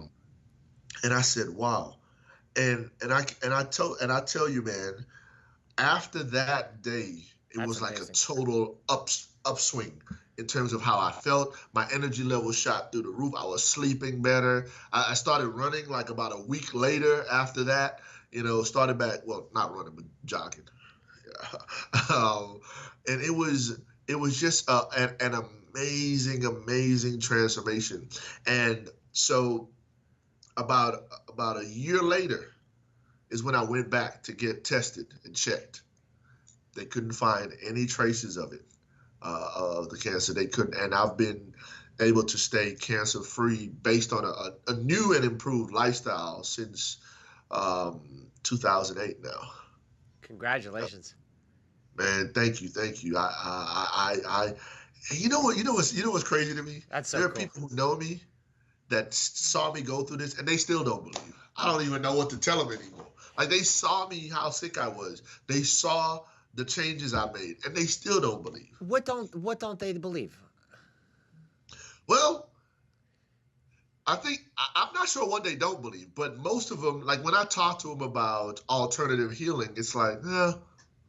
Speaker 1: and I said, wow, and I tell you, man, after that day, it
Speaker 2: That's
Speaker 1: was like a
Speaker 2: amazing.
Speaker 1: total upswing in terms of how I felt. My energy level shot through the roof. I was sleeping better. I started running like about a week later after that. Started back, well, not running, but jogging. um, and it was just an amazing, amazing transformation. And so about a year later is when I went back to get tested and checked. They couldn't find any traces of it, of the cancer. They couldn't, and I've been able to stay cancer free based on a new and improved lifestyle since 2008 now.
Speaker 2: Congratulations.
Speaker 1: Man, thank you. You know what's crazy to me?
Speaker 2: That's so
Speaker 1: There are
Speaker 2: cool.
Speaker 1: people who know me that saw me go through this, and they still don't believe. I don't even know what to tell them anymore. Like they saw me how sick I was. They saw the changes I made, and they still don't believe.
Speaker 2: What don't they believe?
Speaker 1: Well, I'm not sure what they don't believe, but most of them, like when I talk to them about alternative healing, it's like, yeah,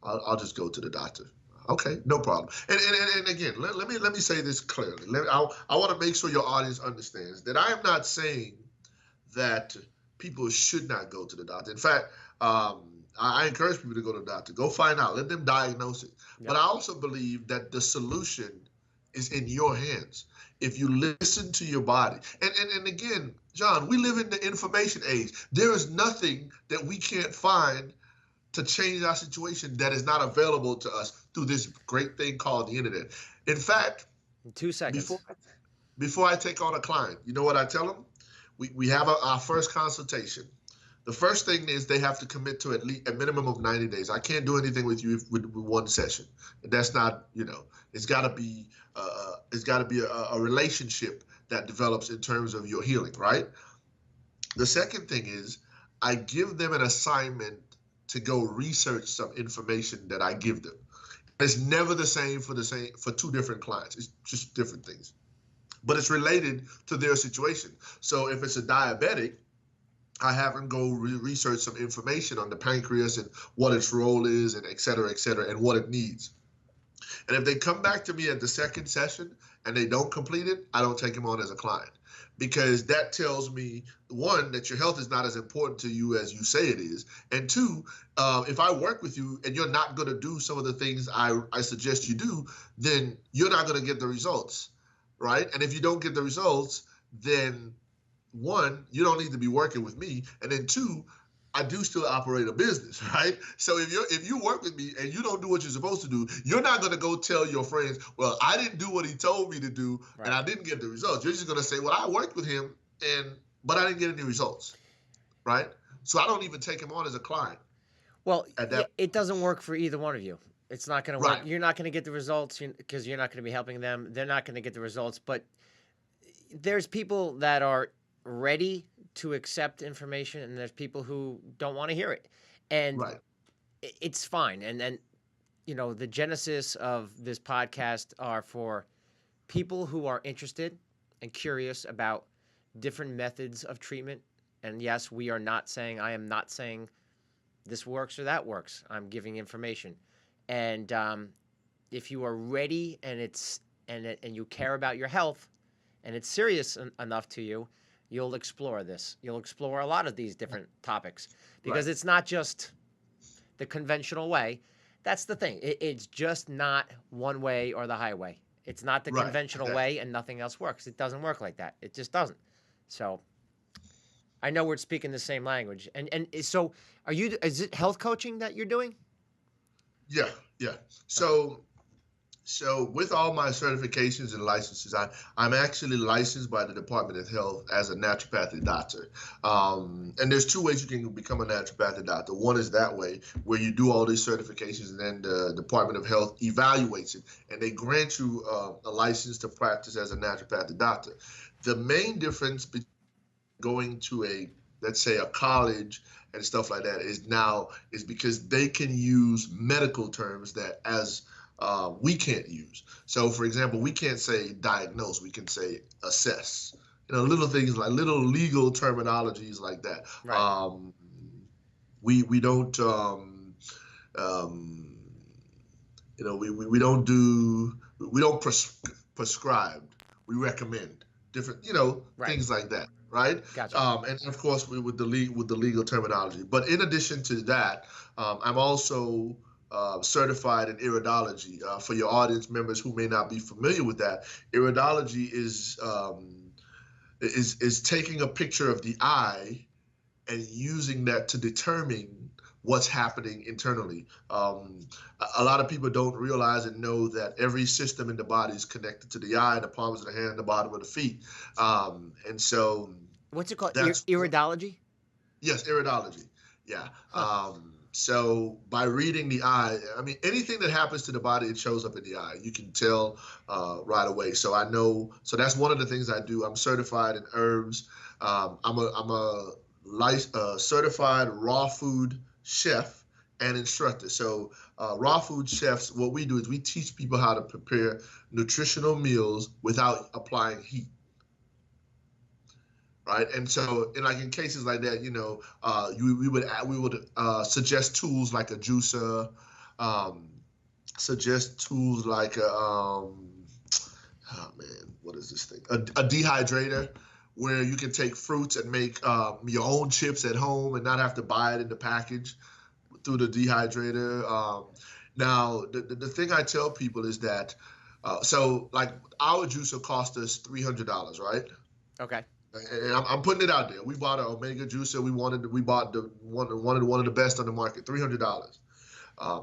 Speaker 1: I'll just go to the doctor. Okay, no problem. And again, let me say this clearly. I want to make sure your audience understands that I am not saying that people should not go to the doctor. In fact, I encourage people to go to the doctor. Go find out. Let them diagnose it.
Speaker 2: Yep.
Speaker 1: But I also believe that the solution is in your hands. If you listen to your body. And again, John, we live in the information age. There is nothing that we can't find to change our situation that is not available to us through this great thing called the internet. In fact,
Speaker 2: In 2 seconds.
Speaker 1: before I take on a client, you know what I tell them? We have our first consultation. The first thing is they have to commit to at least a minimum of 90 days. I can't do anything with you with one session. That's not, it's got to be a relationship that develops in terms of your healing, right? The second thing is I give them an assignment to go research some information that I give them. It's never the same for two different clients. It's just different things, but it's related to their situation. So if it's a diabetic, I have them go research some information on the pancreas and what its role is, and et cetera, and what it needs. And if they come back to me at the second session and they don't complete it, I don't take them on as a client, because that tells me, one, that your health is not as important to you as you say it is, and two, if I work with you and you're not going to do some of the things I suggest you do, then you're not going to get the results, right? And if you don't get the results, then one, you don't need to be working with me, and then two, I do still operate a business, right? So if you work with me and you don't do what you're supposed to do, you're not going to go tell your friends, well, I didn't do what he told me to do, right, and I didn't get the results. You're just going to say, well, I worked with him, but I didn't get any results, right? So I don't even take him on as a client.
Speaker 2: Well, it doesn't work for either one of you. It's not going to work.
Speaker 1: Right.
Speaker 2: You're not going to get the results because you're not going to be helping them. They're not going to get the results. But there's people that are ready to accept information, and there's people who don't want to hear it, and
Speaker 1: right,
Speaker 2: it's fine. And the genesis of this podcast are for people who are interested and curious about different methods of treatment. And yes, I am not saying this works or that works. I'm giving information, and if you are ready and you care about your health, and it's serious enough to you, you'll explore this. You'll explore a lot of these different topics, because it's not just the conventional way. That's the thing. It's just not one way or the highway. It's not the conventional way and nothing else works. It doesn't work like that. It just doesn't. So I know we're speaking the same language. And so is it health coaching that you're doing?
Speaker 1: Yeah. So with all my certifications and licenses, I'm actually licensed by the Department of Health as a naturopathic doctor. And there's two ways you can become a naturopathic doctor. One is that way, where you do all these certifications and then the Department of Health evaluates it and they grant you a license to practice as a naturopathic doctor. The main difference between going to let's say a college and stuff like that is because they can use medical terms that we can't use. So, for example, we can't say diagnose. We can say assess. Little things like little legal terminologies like that.
Speaker 2: Right.
Speaker 1: We don't. We don't prescribe. We recommend different. Things like that. Right.
Speaker 2: Gotcha.
Speaker 1: And of course, with the legal terminology. But in addition to that, I'm also certified in iridology. For your audience members who may not be familiar with that, iridology is taking a picture of the eye and using that to determine what's happening internally. A lot of people don't realize and know that every system in the body is connected to the eye, the palms of the hand, the bottom of the feet. And so,
Speaker 2: what's it called? Iridology?
Speaker 1: Yes, iridology. Yeah.
Speaker 2: Huh.
Speaker 1: So by reading the eye, anything that happens to the body, it shows up in the eye. You can tell right away. So I know. So that's one of the things I do. I'm certified in herbs. I'm a certified raw food chef and instructor. So raw food chefs, what we do is we teach people how to prepare nutritional meals without applying heat. Right, and so in cases like that, we would suggest tools like a juicer, suggest tools like what is this thing? A dehydrator, where you can take fruits and make your own chips at home and not have to buy it in the package through the dehydrator. Now, the thing I tell people is that, so like our juicer cost us $300, right?
Speaker 2: Okay.
Speaker 1: And I'm putting it out there. We bought an Omega juicer. We bought one of the best on the market, $300.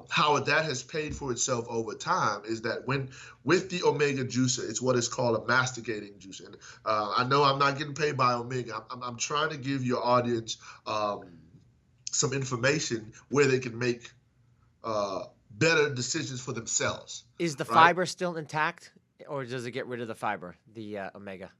Speaker 1: How that has paid for itself over time is that with the Omega juicer, it's what is called a masticating juicer. And I know I'm not getting paid by Omega. I'm trying to give your audience some information where they can make better decisions for themselves.
Speaker 2: Is the fiber still intact, or does it get rid of the fiber, the Omega?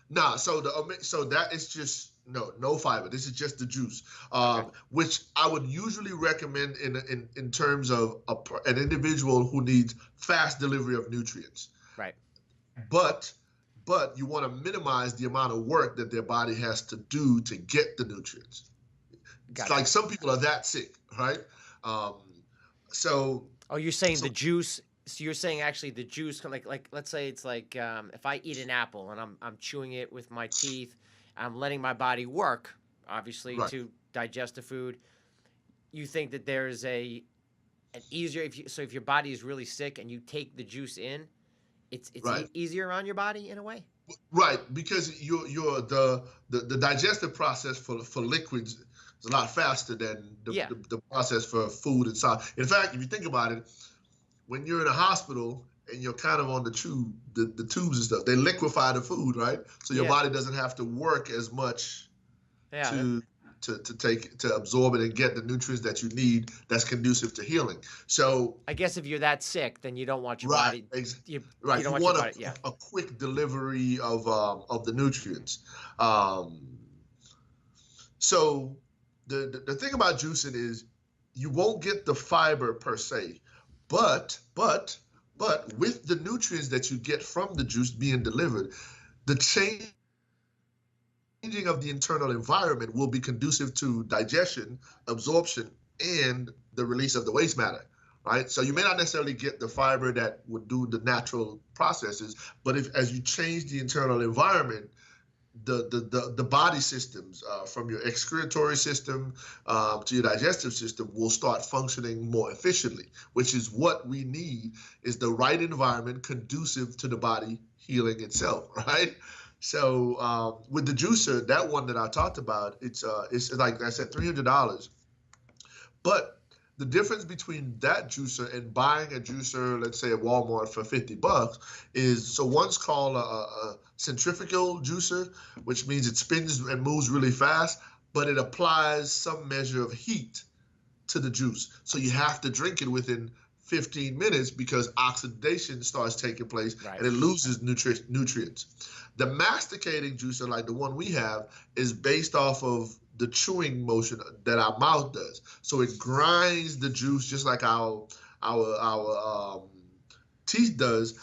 Speaker 1: Nah, so that is just No fiber. This is just the juice,
Speaker 2: Okay.
Speaker 1: which I would usually recommend in terms of an individual who needs fast delivery of nutrients.
Speaker 2: Right.
Speaker 1: But you want to minimize the amount of work that their body has to do to get the nutrients. It's
Speaker 2: Gotcha.
Speaker 1: like some people are that sick, right? Um, so.
Speaker 2: Oh, you're saying the juice. So you're saying actually the juice, like let's say it's like if I eat an apple and I'm chewing it with my teeth, I'm letting my body work, obviously,
Speaker 1: Right.
Speaker 2: to digest the food. You think that there's an easier if your body is really sick and you take the juice in, it's
Speaker 1: Right.
Speaker 2: easier on your body in a way.
Speaker 1: Right, because the digestive process for liquids is a lot faster than
Speaker 2: Yeah.
Speaker 1: the process for food and solid. In fact, if you think about it, when you're in a hospital and you're kind of on the tubes and stuff, they liquefy the food, right? So your
Speaker 2: Yeah.
Speaker 1: body doesn't have to work as much
Speaker 2: Yeah.
Speaker 1: to absorb it and get the nutrients that you need that's conducive to healing. So
Speaker 2: I guess if you're that sick, then you don't want your
Speaker 1: right,
Speaker 2: body. You
Speaker 1: right,
Speaker 2: don't
Speaker 1: you
Speaker 2: want your
Speaker 1: want
Speaker 2: body. Yeah.
Speaker 1: a quick delivery of the nutrients. So the thing about juicing is you won't get the fiber per se, but with the nutrients that you get from the juice being delivered, the changing of the internal environment will be conducive to digestion, absorption, and the release of the waste matter, right? So you may not necessarily get the fiber that would do the natural processes, but as you change the internal environment, the body systems, from your excretory system to your digestive system, will start functioning more efficiently, which is what we need, is the right environment conducive to the body healing itself, right? So with the juicer, that one that I talked about, it's like I said, $300. But the difference between that juicer and buying a juicer, let's say at Walmart for $50, is so one's called a centrifugal juicer, which means it spins and moves really fast, but it applies some measure of heat to the juice. So you have to drink it within 15 minutes because oxidation starts taking place,
Speaker 2: Right.
Speaker 1: and it loses nutrients. The masticating juicer, like the one we have, is based off of the chewing motion that our mouth does. So it grinds the juice just like our teeth does,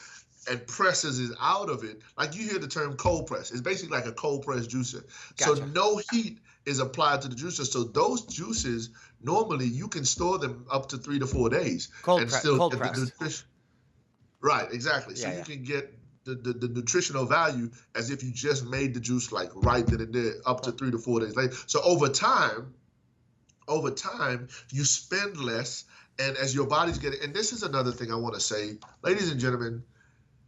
Speaker 1: and presses it out of it. Like you hear the term cold press. It's basically like a cold press juicer.
Speaker 2: Gotcha.
Speaker 1: So no heat is applied to the juicer. So those juices, normally you can store them up to 3 to 4 days
Speaker 2: Cold
Speaker 1: still get the
Speaker 2: pressed.
Speaker 1: nutrition. Right, exactly. So
Speaker 2: Yeah,
Speaker 1: you can get the nutritional value as if you just made the juice like right then and there, up to 3 to 4 days later. So over time, you spend less, and as your body's getting, and this is another thing I want to say, ladies and gentlemen,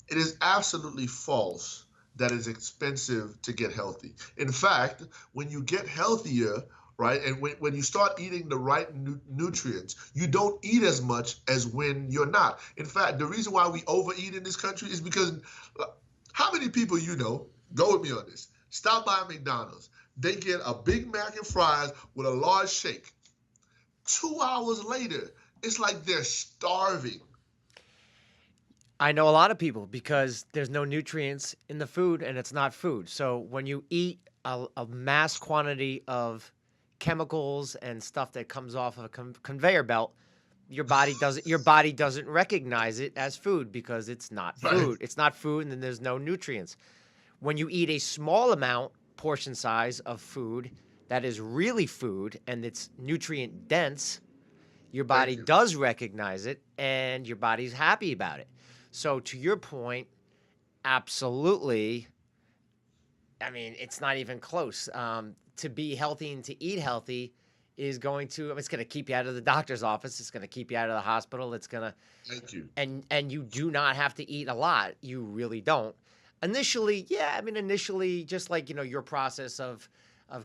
Speaker 1: it is absolutely false that it's expensive to get healthy. In fact, when you get healthier, right, and when you start eating the right nutrients, you don't eat as much as when you're not. In fact, the reason why we overeat in this country is because how many people go with me on this, stop by McDonald's, they get a Big Mac and fries with a large shake. 2 hours later, it's like they're starving.
Speaker 2: I know a lot of people because there's no nutrients in the food and it's not food. So when you eat a mass quantity of chemicals and stuff that comes off of a conveyor belt, your body doesn't recognize it as food because it's not food.
Speaker 1: Right.
Speaker 2: It's not food, and then there's no nutrients. When you eat a small amount, portion size of food that is really food and it's nutrient dense, your body does recognize it and your body's happy about it. So to your point, absolutely. I mean, it's not even close. To be healthy and to eat healthy is it's going to keep you out of the doctor's office. It's going to keep you out of the hospital. It's going to,
Speaker 1: Thank you.
Speaker 2: And you do not have to eat a lot. You really don't. Initially, just like, your process of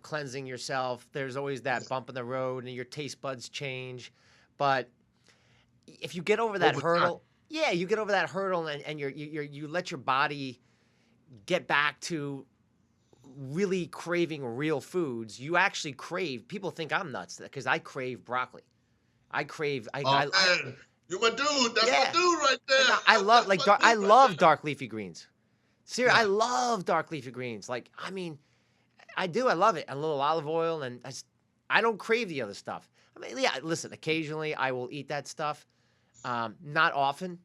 Speaker 2: cleansing yourself, there's always that bump in the road and your taste buds change. But if you get over that hurdle, you get over that hurdle and you let your body get back to really craving real foods. You actually crave. People think I'm nuts because I crave broccoli. I crave.
Speaker 1: Man, you're my dude. That's my dude right there.
Speaker 2: I love dark leafy greens. Seriously, I love dark leafy greens. Like, I mean, I do. I love it. A little olive oil, and I don't crave the other stuff. I mean, yeah. Listen, occasionally I will eat that stuff, not often,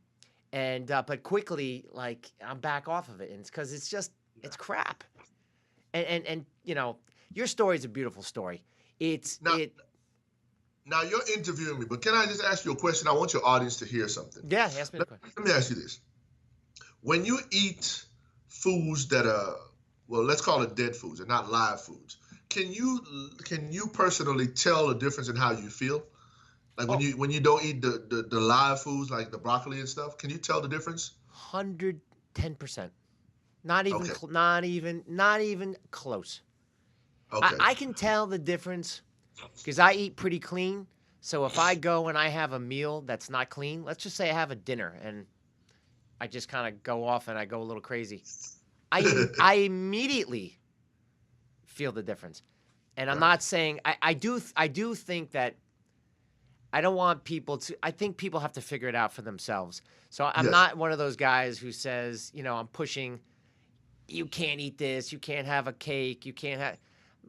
Speaker 2: and but quickly, like I'm back off of it, and it's because it's crap. And your story is a beautiful story. It's
Speaker 1: Now,
Speaker 2: it.
Speaker 1: now you're interviewing me, but can I just ask you a question? I want your audience to hear something.
Speaker 2: Yeah, ask me the
Speaker 1: Let,
Speaker 2: question.
Speaker 1: let me ask you this. When you eat foods that are, well, let's call it dead foods and not live foods, can you personally tell the difference in how you feel? Like when
Speaker 2: Oh,
Speaker 1: you don't eat the live foods like the broccoli and stuff, can you tell the difference?
Speaker 2: 110%. Not even,
Speaker 1: Okay.
Speaker 2: not even close.
Speaker 1: Okay.
Speaker 2: I can tell the difference because I eat pretty clean. So if I go and I have a meal that's not clean, let's just say I have a dinner and I just kind of go off and I go a little crazy. I immediately feel the difference. And I'm
Speaker 1: Right.
Speaker 2: not saying I do think that I don't want people to. I think people have to figure it out for themselves. So I'm
Speaker 1: Yes.
Speaker 2: not one of those guys who says, I'm pushing. You can't eat this. You can't have a cake. You can't have.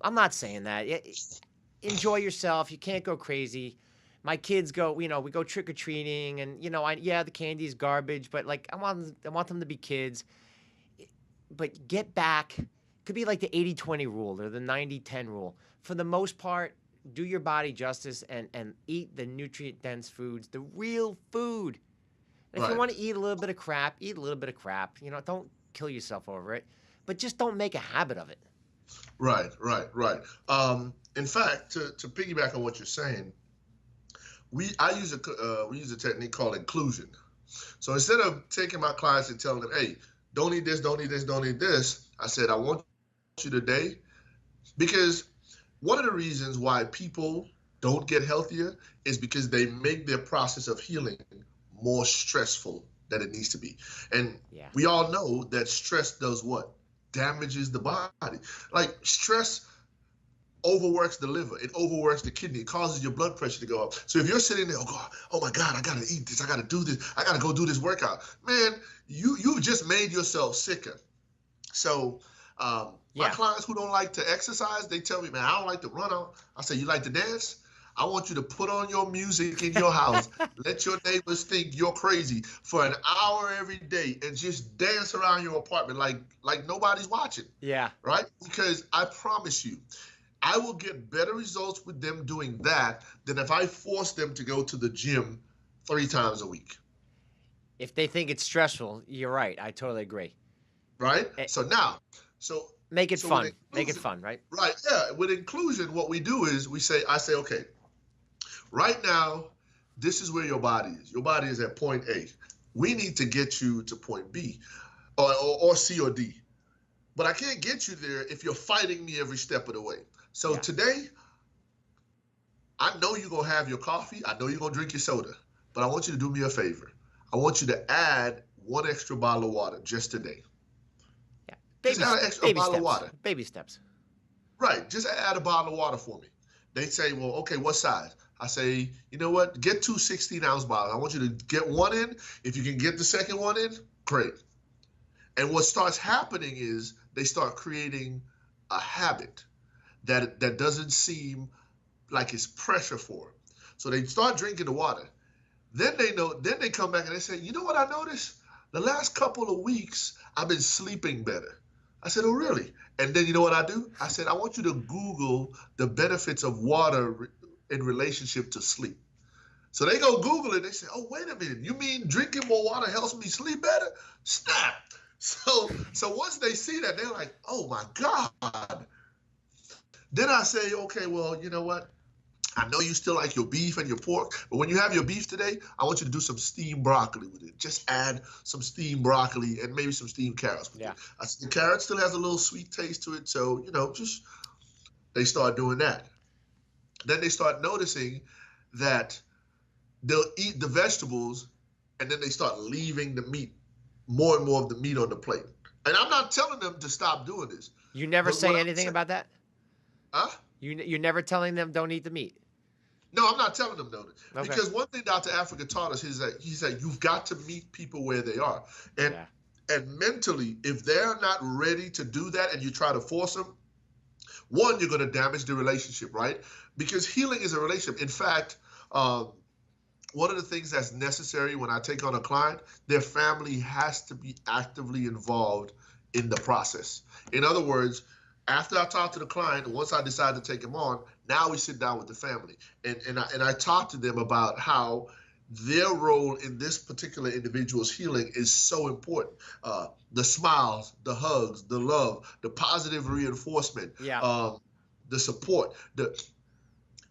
Speaker 2: I'm not saying that. Enjoy yourself. You can't go crazy. My kids go. We go trick or treating, and the candy is garbage, but like I want them to be kids. But get back. Could be like the 80-20 rule or the 90-10 rule. For the most part, do your body justice and eat the nutrient dense foods, the real food. And if you
Speaker 1: Right.
Speaker 2: want to eat a little bit of crap, eat a little bit of crap. Don't kill yourself over it, but just don't make a habit of it.
Speaker 1: Right. Right. Right. In fact, to piggyback on what you're saying, we use a technique called inclusion. So instead of taking my clients and telling them, hey, don't eat this, don't eat this, don't eat this, I said, I want you today, because one of the reasons why people don't get healthier is because they make their process of healing more stressful than it needs to be. And
Speaker 2: Yeah.
Speaker 1: we all know that stress does what? Damages the body. Like stress overworks the liver, it overworks the kidney, it causes your blood pressure to go up. So if you're sitting there, oh God, oh my God, I gotta eat this, I gotta do this, I gotta go do this workout, man, you've just made yourself sicker. So my
Speaker 2: Yeah.
Speaker 1: clients who don't like to exercise, they tell me, man, I don't like to run out. I say, you like to dance? I want you to put on your music in your house. Let your neighbors think you're crazy for an hour every day and just dance around your apartment like nobody's watching,
Speaker 2: Yeah.
Speaker 1: right? Because I promise you, I will get better results with them doing that than if I force them to go to the gym 3 times a week,
Speaker 2: If they think it's stressful, you're right. I totally agree.
Speaker 1: right?
Speaker 2: Eh,
Speaker 1: So now, so
Speaker 2: Make it
Speaker 1: so with
Speaker 2: fun. Make it
Speaker 1: inclusion,
Speaker 2: fun, right?
Speaker 1: right? Yeah, with inclusion, what we do is I say, okay, right now, this is where your body is. Your body is at point A. We need to get you to point B, or C or D. But I can't get you there if you're fighting me every step of the way. So
Speaker 2: Yeah.
Speaker 1: today, I know you're going to have your coffee. I know you're going to drink your soda. But I want you to do me a favor. I want you to add 1 extra bottle of water just today.
Speaker 2: Yeah.
Speaker 1: Just add a
Speaker 2: Baby
Speaker 1: bottle of
Speaker 2: steps.
Speaker 1: water.
Speaker 2: Baby steps.
Speaker 1: Right. Just add a bottle of water for me. They say, well, okay, what size? I say, you know what? Get 2 16-ounce bottles. I want you to get one in. If you can get the second one in, great. And what starts happening is they start creating a habit that doesn't seem like it's pressure for them. So they start drinking the water. Then they come back and they say, you know what I noticed? The last couple of weeks, I've been sleeping better. I said, oh, really? And then you know what I do? I said, I want you to Google the benefits of water in relationship to sleep. So they go Google it. They say, oh, wait a minute. You mean drinking more water helps me sleep better? Snap. So once they see that, they're like, oh, my God. Then I say, okay, well, you know what? I know you still like your beef and your pork, but when you have your beef today, I want you to do some steamed broccoli with it. Just add some steamed broccoli and maybe some steamed carrots with
Speaker 2: Yeah.
Speaker 1: it. The carrot still has a little sweet taste to it, so, just they start doing that. Then they start noticing that they'll eat the vegetables and then they start leaving the meat, more and more of the meat on the plate. And I'm not telling them to stop doing this.
Speaker 2: You never
Speaker 1: But what
Speaker 2: say
Speaker 1: I'm
Speaker 2: anything
Speaker 1: saying,
Speaker 2: about that?
Speaker 1: huh?
Speaker 2: You're never telling them don't eat the meat.
Speaker 1: No, I'm not telling them though.
Speaker 2: Okay.
Speaker 1: Because one thing Dr. Africa taught us is that he said you've got to meet people where they are. And
Speaker 2: Yeah.
Speaker 1: and mentally, if they're not ready to do that and you try to force them, One, you're going to damage the relationship, right? Because healing is a relationship. In fact, one of the things that's necessary when I take on a client, their family has to be actively involved in the process. In other words, after I talk to the client, once I decide to take him on, now we sit down with the family and I talk to them about how their role in this particular individual's healing is so important. The smiles, the hugs, the love, the positive reinforcement,
Speaker 2: Yeah.
Speaker 1: the support.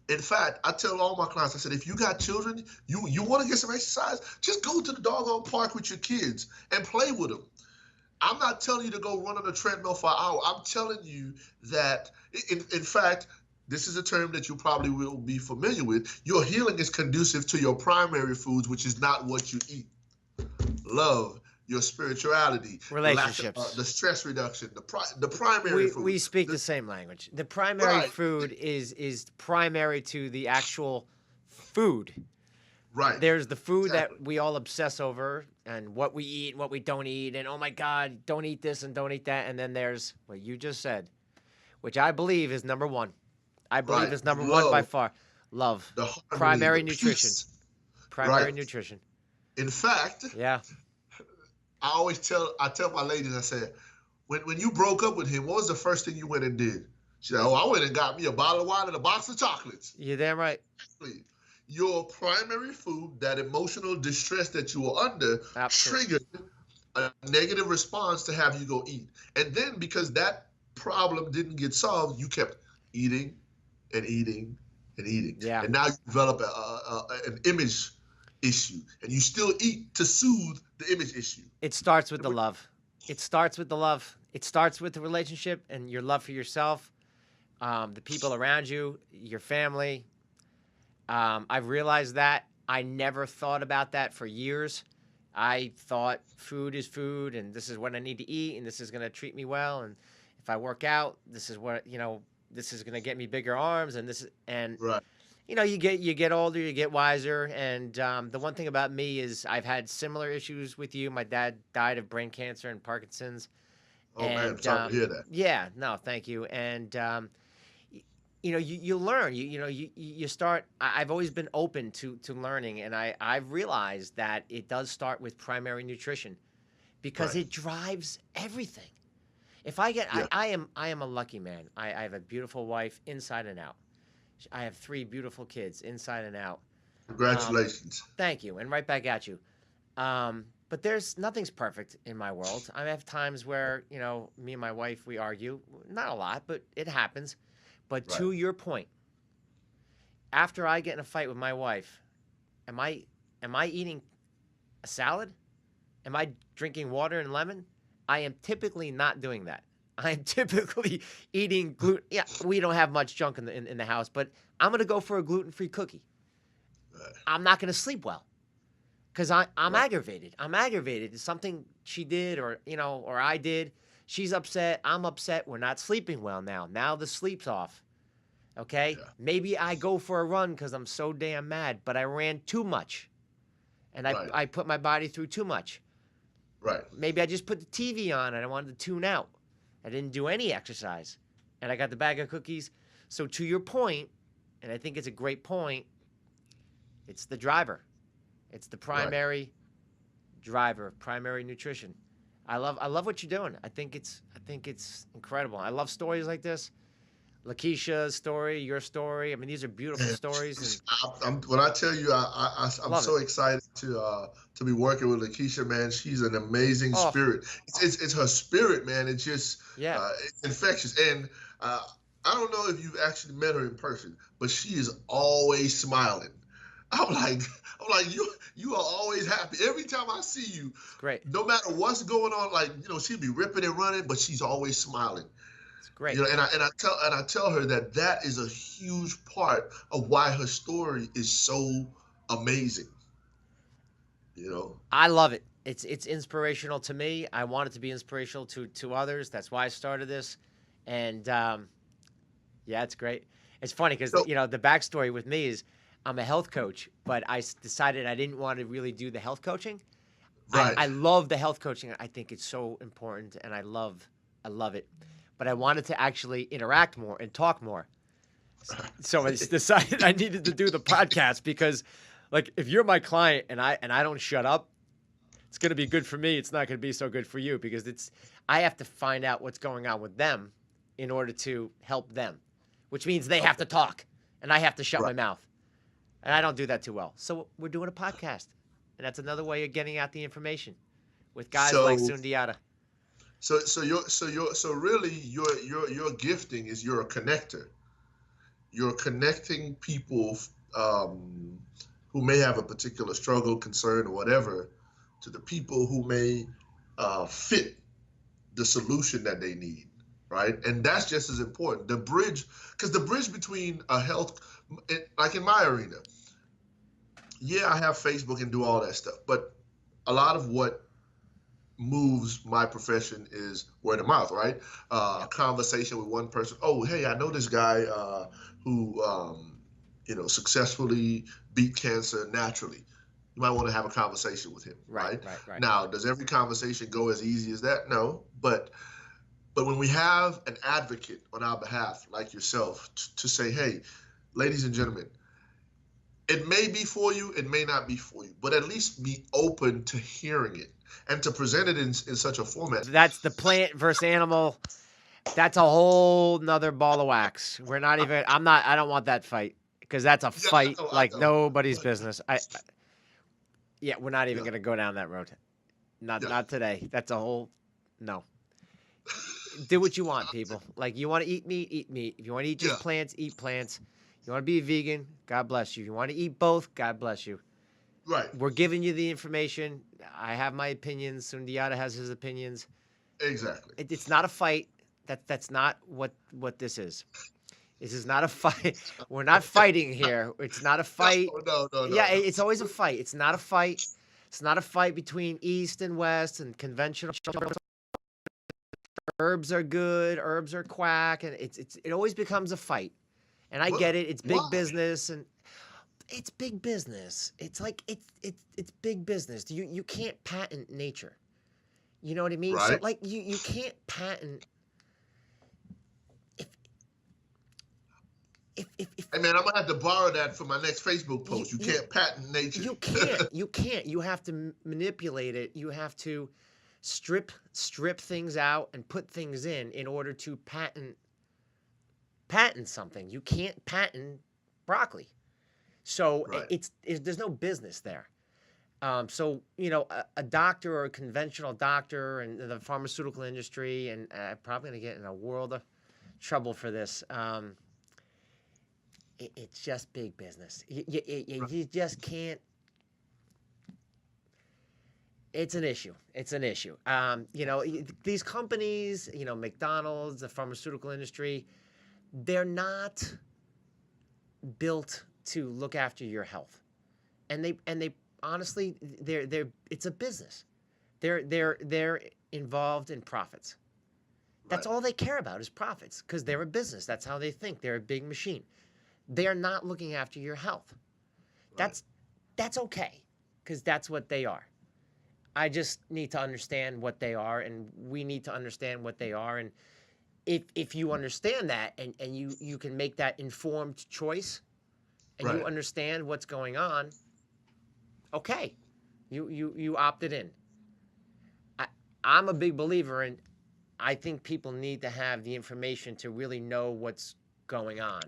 Speaker 1: In fact, I tell all my clients, I said, if you got children, you want to get some exercise, just go to the doggone park with your kids and play with them. I'm not telling you to go run on a treadmill for an hour. I'm telling you that, in fact, this is a term that you probably will be familiar with. Your healing is conducive to your primary foods, which is not what you eat. Love, your spirituality,
Speaker 2: Relationships,
Speaker 1: the stress reduction, the primary food.
Speaker 2: We speak the same language. The primary food is primary to the actual food.
Speaker 1: Right.
Speaker 2: There's the food that we all obsess over and what we eat and what we don't eat. And, oh, my God, don't eat this and don't eat that. And then there's what you just said, which I believe is number one. I believe is number one by far. Love.
Speaker 1: The harmony,
Speaker 2: primary
Speaker 1: the
Speaker 2: nutrition.
Speaker 1: Peace.
Speaker 2: Primary nutrition.
Speaker 1: In fact,
Speaker 2: yeah,
Speaker 1: I tell my ladies, I said, when you broke up with him, what was the first thing you went and did? She said, I went and got me a bottle of wine and a box of chocolates.
Speaker 2: You're damn right.
Speaker 1: Your primary food, that emotional distress that you were under, triggered a negative response to have you go eat. And then because that problem didn't get solved, you kept eating and eating and eating.
Speaker 2: Yeah.
Speaker 1: And now you develop an image issue, and you still eat to soothe the image issue.
Speaker 2: It starts with the love. It starts with the love. It starts with the relationship and your love for yourself, the people around you, your family. I've realized that. I never thought about that for years. I thought food is food, and this is what I need to eat, and this is going to treat me well, and if I work out, this is what, this is going to get me bigger arms, and
Speaker 1: right.
Speaker 2: You get older, you get wiser, and the one thing about me is I've had similar issues with you. My dad died of brain cancer and Parkinson's.
Speaker 1: Oh, man, I'm sorry to hear that.
Speaker 2: Yeah, no, thank you. And you learn. You start. I've always been open to learning, and I've realized that it does start with primary nutrition, because it drives everything. If I get, I am a lucky man. I have a beautiful wife inside and out. I have 3 beautiful kids inside and out.
Speaker 1: Congratulations.
Speaker 2: Thank you, and right back at you. But nothing's perfect in my world. I have times where, me and my wife, we argue. Not a lot, but it happens. But to your point, after I get in a fight with my wife, am I eating a salad? Am I drinking water and lemon? I am typically not doing that. I am typically eating gluten. Yeah, we don't have much junk in the house, but I'm going to go for a gluten-free cookie. I'm not going to sleep well because I'm aggravated. I'm aggravated. It's something she did or I did. She's upset. I'm upset. We're not sleeping well now. Now the sleep's off. Okay? Yeah. Maybe I go for a run because I'm so damn mad, but I ran too much. And I put my body through too much.
Speaker 1: Right.
Speaker 2: Maybe I just put the TV on and I wanted to tune out. I didn't do any exercise. And I got the bag of cookies. So to your point, and I think it's a great point, it's the driver. It's the primary driver, primary nutrition. I love what you're doing. I think it's incredible. I love stories like this. Lakeisha's story, your story. I mean, these are beautiful stories. And
Speaker 1: when I tell you, I'm so excited to be working with Lakeisha, man. She's an amazing spirit. It's her spirit, man. It's just it's infectious. And I don't know if you've actually met her in person, but she is always smiling. I'm like you are always happy every time I see you.
Speaker 2: Great.
Speaker 1: No matter what's going on, she'll be ripping and running, but she's always smiling.
Speaker 2: Great.
Speaker 1: And I tell her that is a huge part of why her story is so amazing.
Speaker 2: I love it. It's inspirational to me. I want it to be inspirational to others. That's why I started this. And it's great. It's funny because the backstory with me is I'm a health coach, but I decided I didn't want to really do the health coaching.
Speaker 1: Right.
Speaker 2: I love the health coaching. I think it's so important, and I love it. but I wanted to actually interact more and talk more. So I decided I needed to do the podcast because, like, if you're my client and I don't shut up, it's going to be good for me. It's not going to be so good for you because I have to find out what's going on with them in order to help them, which means they have to talk and I have to shut my mouth. And I don't do that too well. So we're doing a podcast, and that's another way of getting out the information with guys like Sundiata.
Speaker 1: So really your gifting is you're a connector. You're connecting people who may have a particular struggle, concern, or whatever, to the people who may fit the solution that they need, right? And that's just as important. The bridge between a health, like in my arena, yeah, I have Facebook and do all that stuff, but a lot of what moves my profession is word of mouth, right? A conversation with one person. Oh, hey, I know this guy who, successfully beat cancer naturally. You might want to have a conversation with him, right?
Speaker 2: Right.
Speaker 1: Now, does every conversation go as easy as that? No, but when we have an advocate on our behalf, like yourself, to say, hey, ladies and gentlemen, it may be for you, it may not be for you, but at least be open to hearing it and to present it in such a format.
Speaker 2: That's the plant versus animal. That's a whole nother ball of wax. I don't want that fight because that's a fight like nobody's business. We're not even going to go down that road. Not today. That's a whole, no. Do what you want, people. Like, you want to eat meat, eat meat. If you want to eat just plants, eat plants. You want to be a vegan, God bless you. If you want to eat both, God bless you.
Speaker 1: Right.
Speaker 2: We're giving you the information. I have my opinions. Sundiata has his opinions.
Speaker 1: Exactly.
Speaker 2: It's not a fight. That's not what this is. This is not a fight. We're not fighting here. It's not a fight.
Speaker 1: No.
Speaker 2: Yeah, it's always a fight. It's not a fight. It's not a fight between East and West and conventional. Herbs are good. Herbs are quack, and it always becomes a fight. And I get it. It's big business, and it's big business. It's like it's big business. You can't patent nature. You know what I mean?
Speaker 1: Right.
Speaker 2: So like you can't patent. If
Speaker 1: Hey man, I'm gonna have to borrow that for my next Facebook post. You can't patent nature.
Speaker 2: You can't. You have to manipulate it. You have to strip things out and put things in order to patent something. You can't patent broccoli. So there's no business there. So, a doctor or a conventional doctor and the pharmaceutical industry, and I'm probably going to get in a world of trouble for this. It's just big business. You just can't. It's an issue. These companies, McDonald's, the pharmaceutical industry, they're not built to look after your health, and they honestly, it's a business. They're involved in profits. That's all they care about is profits because they're a business. That's how they think. They're a big machine. They are not looking after your health. That's okay because that's what they are. I just need to understand what they are, and we need to understand what they are. And if you understand that and you can make that informed choice and you understand what's going on, okay, you opted in. I'm a big believer in, I think people need to have the information to really know what's going on.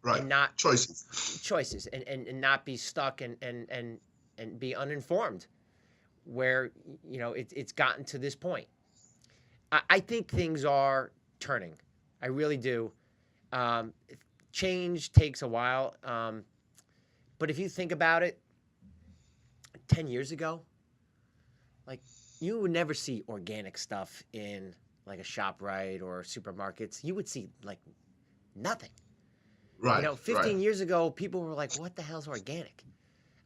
Speaker 1: Right.
Speaker 2: And not
Speaker 1: choices
Speaker 2: and not be stuck and be uninformed where, it's gotten to this point. I think things are turning. I really do. Change takes a while. But if you think about it, 10 years ago, like, you would never see organic stuff in like a ShopRite or supermarkets. You would see like nothing.
Speaker 1: Right.
Speaker 2: 15 years ago, people were like, what the hell's organic?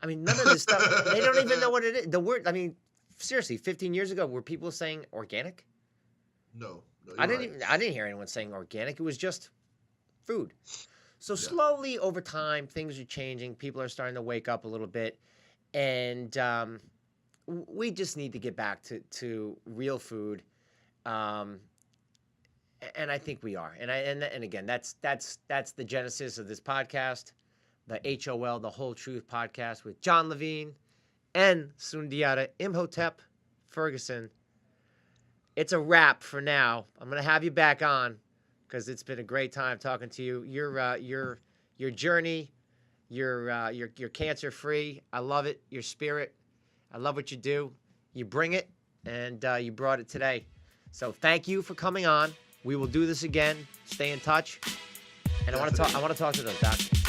Speaker 2: I mean, none of this stuff, they don't even know what it is. The word, I mean, seriously, 15 years ago, were people saying organic?
Speaker 1: No.
Speaker 2: I didn't hear anyone saying organic. It was just food. So slowly over time, things are changing. People are starting to wake up a little bit. And we just need to get back to real food. And I think we are. And again, that's the genesis of this podcast, the HOL, the Whole Truth podcast with John Levine and Sundiata Imhotep Ferguson. It's a wrap for now. I'm gonna have you back on because it's been a great time talking to you. Your journey, you're cancer free. I love it. Your spirit. I love what you do. You bring it, and you brought it today. So thank you for coming on. We will do this again. Stay in touch. And I want to talk to them, Doc.